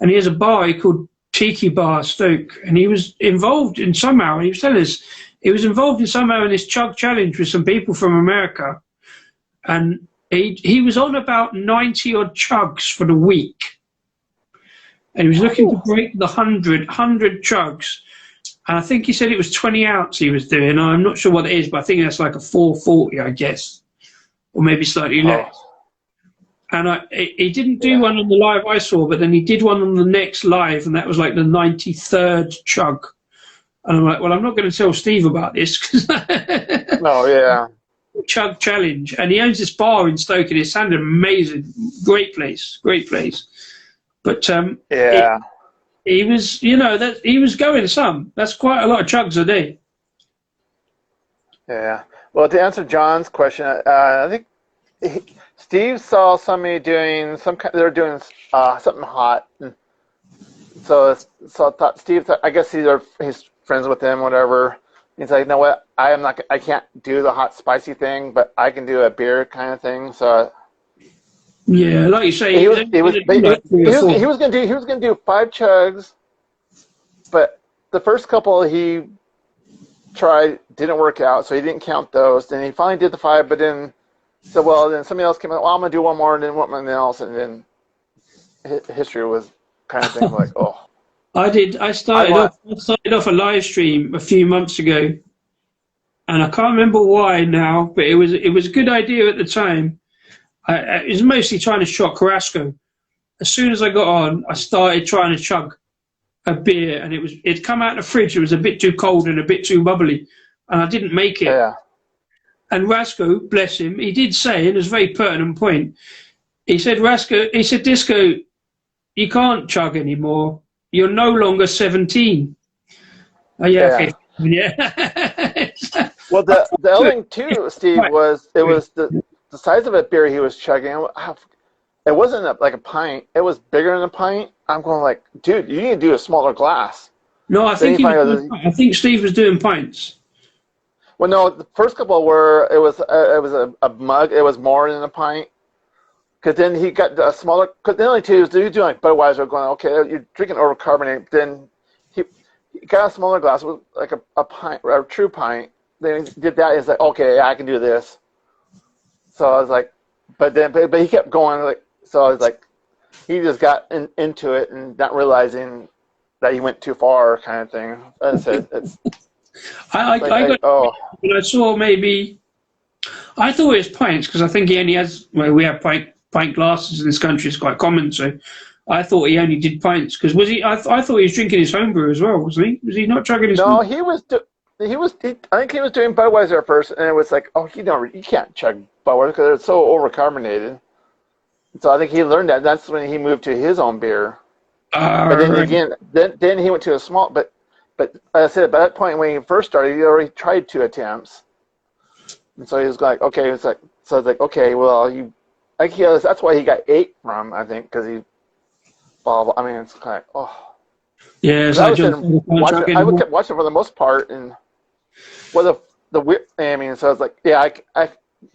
and he has a bar called Tiki Bar Stoke, and he was involved in somehow. And he was telling us he was involved in somehow in this chug challenge with some people from America, and he was on about 90 odd chugs for the week, and he was looking to break the 100 chugs. And I think he said it was 20 ounce he was doing. I'm not sure what it is, but I think that's like a 440, I guess, or maybe slightly less. And he didn't do one on the live I saw, but then he did one on the next live, and that was like the 93rd chug. And I'm like, well, I'm not going to tell Steve about this. No, yeah. Chug challenge. And he owns this bar in Stoke, and it sounded amazing. Great place. But yeah. He was, he was going some. That's quite a lot of chugs a day. Yeah. Well, to answer John's question, I think Steve saw somebody doing they're doing something hot. So Steve thought, I guess he's friends with him, whatever. He's like, you know what? I can't do the hot spicy thing, but I can do a beer kind of thing. So. Yeah, like you say, he was gonna do 5 chugs, but the first couple he tried didn't work out, so he didn't count those. Then he finally did the 5, but then then somebody else came out. Well, I'm gonna do one more, and then one else, and then history was kind of thing like, oh. I started off a live stream a few months ago, and I can't remember why now, but it was a good idea at the time. It was mostly trying to shock Carrasco. As soon as I got on, I started trying to chug a beer, and it'd come out of the fridge. It was a bit too cold and a bit too bubbly, and I didn't make it. Yeah. And Rasco, bless him, he did say, and it was a very pertinent point. He said, Disco, you can't chug anymore. You're no longer 17. Oh yeah. Okay. Yeah. Well, the other thing too, Steve, was the size of a beer he was chugging. It wasn't like a pint. It was bigger than a pint. I'm going like, dude, you need to do a smaller glass. No, I think Steve was doing pints. Well, no, the first couple it was a mug. It was more than a pint. Because then he got a smaller. Because the only two is doing like Budweiser, going, okay, you're drinking overcarbonated. Then he got a smaller glass with like a pint, a true pint. Then he did that. He's like, okay, I can do this. So I was like, but he kept going, like, so I was like, he just got into it and not realizing that he went too far, kind of thing. I said, when I saw maybe, I thought it was pints, because I think he only has, we have pint glasses in this country, it's quite common, so I thought he only did pints, because I thought he was drinking his homebrew as well, wasn't he? Was he not chugging his No, he was, I think he was doing Budweiser at first, and it was like, oh, you can't chug Budweiser because it's so overcarbonated. So I think he learned that. That's when he moved to his own beer. But then again, then he went to a small. But I said by that point when he first started, he already tried 2 attempts, and so he was like, okay, it's like, so I was like, okay, well, that's why he got 8 from, I think, because he. Well, I mean, it's kind of oh. Yeah, I would keep watching for the most part, and the weird. I mean, so I was like, yeah, I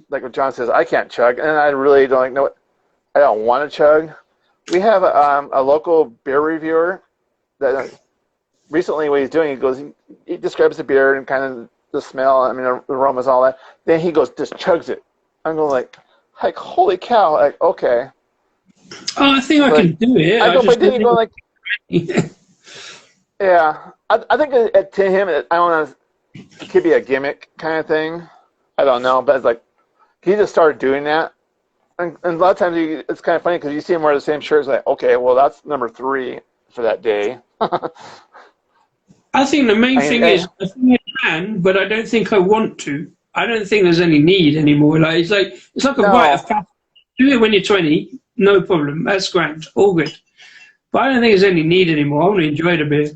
like what John says, I can't chug, and I really don't know what. I don't want to chug. We have a local beer reviewer that recently what he's doing, he describes the beer and kind of the smell, I mean, the aromas, all that. Then he goes, just chugs it. I'm going like holy cow, like, okay. Oh, I think I can do it. But then you go like, yeah. I think to him, I don't know, it could be a gimmick kind of thing. I don't know, but it's like, he just started doing that. And a lot of times it's kind of funny because you see him wear the same shirt. It's like, okay, well, that's number 3 for that day. I think the main thing is, I think I can, but I don't think I want to. I don't think there's any need anymore. It's like a rite of passage. Do it when you're 20, no problem. That's grand, all good. But I don't think there's any need anymore. I want to enjoy the beer.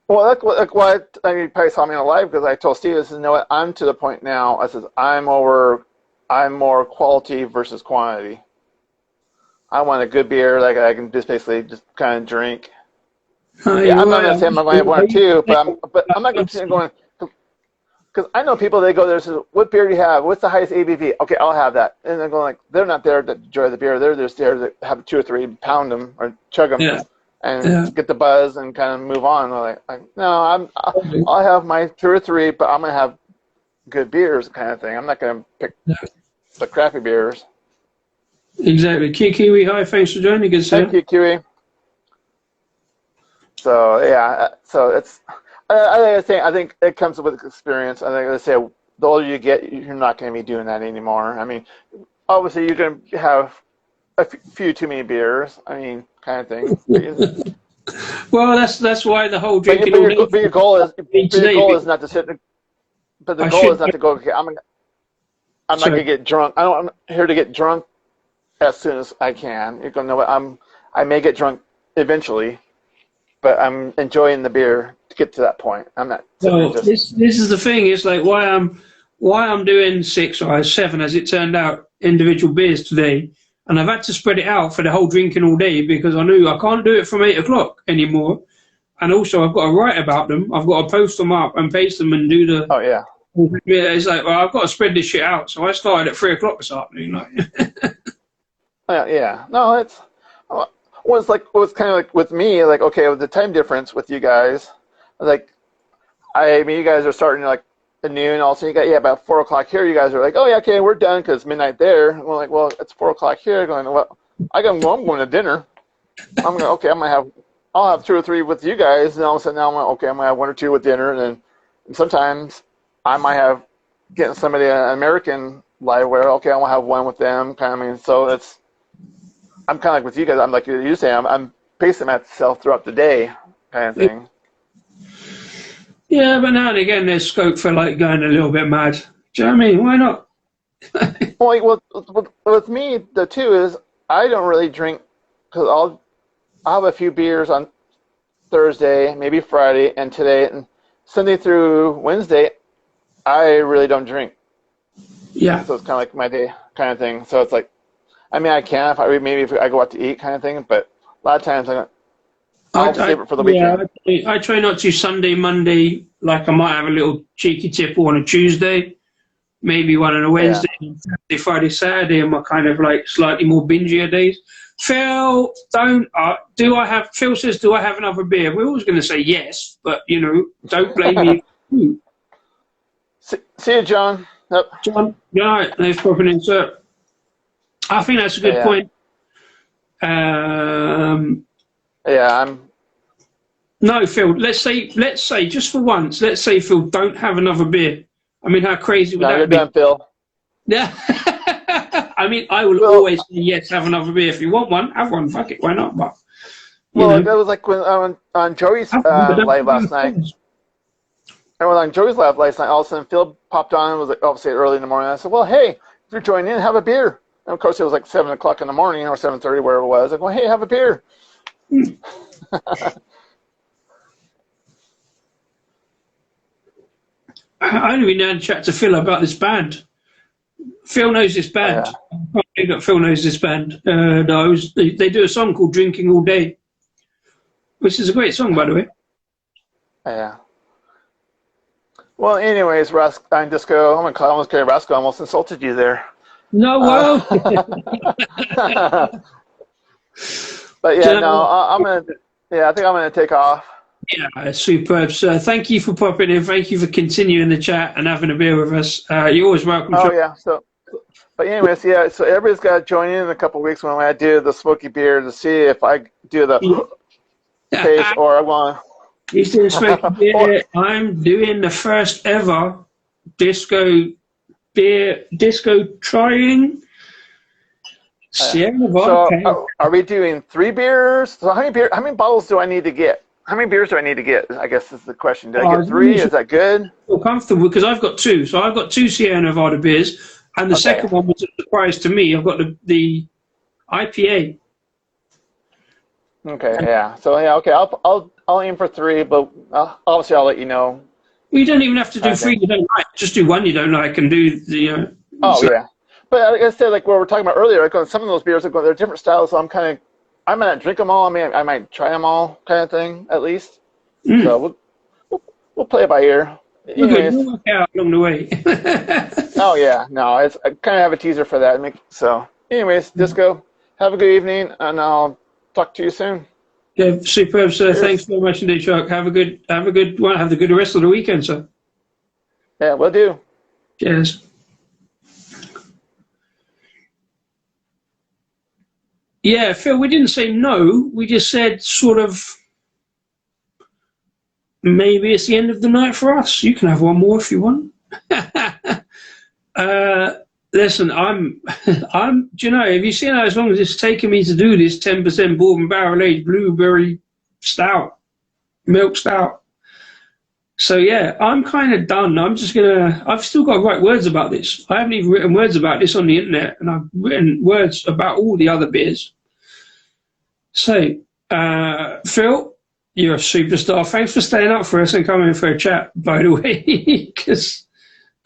Well, that's what I mean. You probably saw me on live because I told Steve, I said, you know what? I'm to the point now. I said, I'm more quality versus quantity. I want a good beer like I can just basically just kind of drink. Yeah, I'm not going to say I'm going to have one or two, but I'm not going to going because I know people, they go there and say, what beer do you have? What's the highest ABV? Okay, I'll have that. And they're going like, they're not there to enjoy the beer. They're just there to have 2 or 3, pound them or chug them. Yeah. And get the buzz and kind of move on. Like no, I'll have my 2 or 3, but I'm gonna have good beers, kind of thing. I'm not gonna pick the crappy beers. Exactly. Kiwi, hi, thanks for joining us. Thank you, Kiwi. So yeah, so it's I think it comes with experience. I think they say the older you get, you're not going to be doing that anymore. I mean, obviously you're going to have a few too many beers. I mean, kind of thing. Well, that's why the whole drinking. But your goal is not to sit. But the goal is not to go. Okay, I'm not going to get drunk. I'm here to get drunk as soon as I can. You're going to know what I may get drunk eventually, but I'm enjoying the beer to get to that point. I'm not. Well, this is the thing. It's like why I'm doing 6 or 7, as it turned out, individual beers today. And I've had to spread it out for the whole drinking all day because I knew I can't do it from 8 o'clock anymore. And also I've got to write about them. I've got to post them up and paste them and do the... Oh, yeah. It's like, well, I've got to spread this shit out. So I started at 3 o'clock this afternoon. Like. Yeah. No, it's kind of like with me, like, okay, with the time difference with you guys, like, I mean, you guys are starting like at noon. Also, you got about 4 o'clock here. You guys are like, oh yeah, okay, we're done because midnight there. And we're like, well, it's 4 o'clock here. Going, well, I'm going to dinner. I'll have 2 or 3 with you guys, and all of a sudden now I'm gonna have 1 or 2 with dinner, and sometimes I might have getting somebody an American live where okay, I want to have 1 with them. Kind of, I mean, so I'm kind of like with you guys. I'm like you say, I'm pacing myself throughout the day, kind of thing. Yeah, but now and again, there's scope for like going a little bit mad. Do you know what I mean? Why not? Well, with me, the two is I don't really drink because I'll have a few beers on Thursday, maybe Friday, and today, and Sunday through Wednesday, I really don't drink. Yeah. So it's kind of like my day kind of thing. So it's like, I mean, I can if I go out to eat kind of thing, but a lot of times I'll save it for the weekend. I try not to Sunday, Monday. Like I might have a little cheeky tipple on a Tuesday, maybe one on a Wednesday, Thursday, Friday, Saturday, and my kind of like slightly more bingier days. Phil, Phil says, do I have another beer? We're always going to say yes, but don't blame me. See you, John. Yep. John, right, let's pop an insert. I think that's a good point. No, Phil, let's say just for once, let's say, Phil, don't have another beer. I mean, how crazy would that be? Done, Phil. Yeah. I mean, I will always say yes, have another beer. If you want one, have one. Fuck it, why not? But that was like when on Joey's live last night. And on Joey's live last night, all of a sudden Phil popped on and was like, obviously early in the morning. I said, well, hey, if you're joining in, have a beer. And of course, it was like 7 o'clock in the morning or 7:30, wherever it was. Like, well, hey, have a beer. I only been down to chat to Phil about this band. Phil knows this band. I can't believe that Phil knows this band. They do a song called Drinking All Day, which is a great song, by the way. Yeah. Well, anyways, Disco, I'm going to almost carry Rasco. I almost insulted you there. No, well. But yeah, I think I'm going to take off. Yeah, superb, sir. Thank you for popping in. Thank you for continuing the chat and having a beer with us. You're always welcome. Oh, yeah. But anyways, so everybody's got to join in a couple of weeks when I do the smoky beer to see if I do the taste or I want to. He's doing smoky beer. I'm doing the first ever disco trying. So are we doing 3 beers? So how many bottles do I need to get? How many beers do I need to get? I guess is the question. Did I get 3? Is that good? Feel comfortable because I've got 2. So I've got 2 Sierra Nevada beers, and the second one was a surprise to me. I've got the IPA. Okay, yeah. So yeah, okay. I'll aim for 3, but obviously I'll let you know. You don't even have to do Kind of 3 thing. you don't like. Just do 1 you don't like and do the. Oh So, yeah, but like I said, like what we were talking about earlier, like on some of those beers are going, they're different styles. So I might not drink them all. I might try them all, kind of thing, at least. So we'll play it by ear. we're good. We'll Anyways, work out along the way. oh yeah, no, I kind of have a teaser for that. So, anyways, Disco, have a good evening, and I'll talk to you soon. Yeah, superb, sir. Cheers. Thanks very much indeed, Shark. Have a good one. Have the good rest of the weekend, sir. Yeah, will do. Cheers. Yeah, Phil, we didn't say no. We just said sort of maybe it's the end of the night for us. You can have one more if you want. Listen, do you know, have you seen how as long as it's taken me to do this 10% bourbon barrel aged blueberry stout, milk stout? So yeah, I'm kind of done. I've still got to write words about this. I haven't even written words about this on the internet, and I've written words about all the other beers. So, Phil, you're a superstar. Thanks for staying up for us and coming for a chat, by the way, because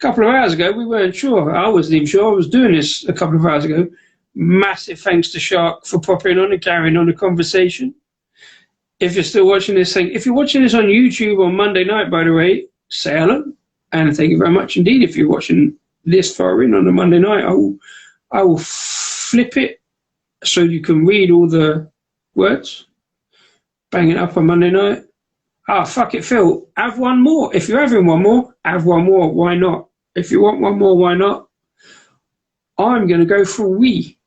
a couple of hours ago we weren't sure. I wasn't even sure I was doing this a couple of hours ago. Massive thanks to Shark for popping on and carrying on the conversation. If you're still watching this thing, if you're watching this on YouTube on Monday night, by the way, say hello. And thank you very much indeed. If you're watching this far in on a Monday night, I will flip it so you can read all the words. Bang it up on Monday night. Fuck it, Phil. Have one more. If you're having one more, have one more. Why not? If you want one more, why not? I'm going to go for a wee,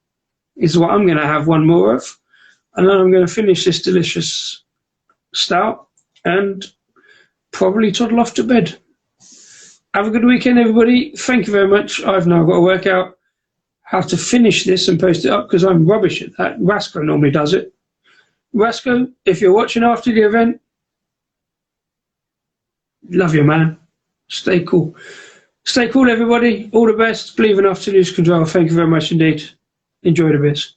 is what I'm going to have one more of. And then I'm going to finish this delicious stout and probably toddle off to bed. Have a good weekend, everybody. Thank you very much. I've now got to work out how to finish this and post it up because I'm rubbish at that. Rasco normally does it. Rasco, if you're watching after the event, love you, man. Stay cool. Stay cool, everybody. All the best. Believe enough to lose control. Thank you very much indeed. Enjoy the best.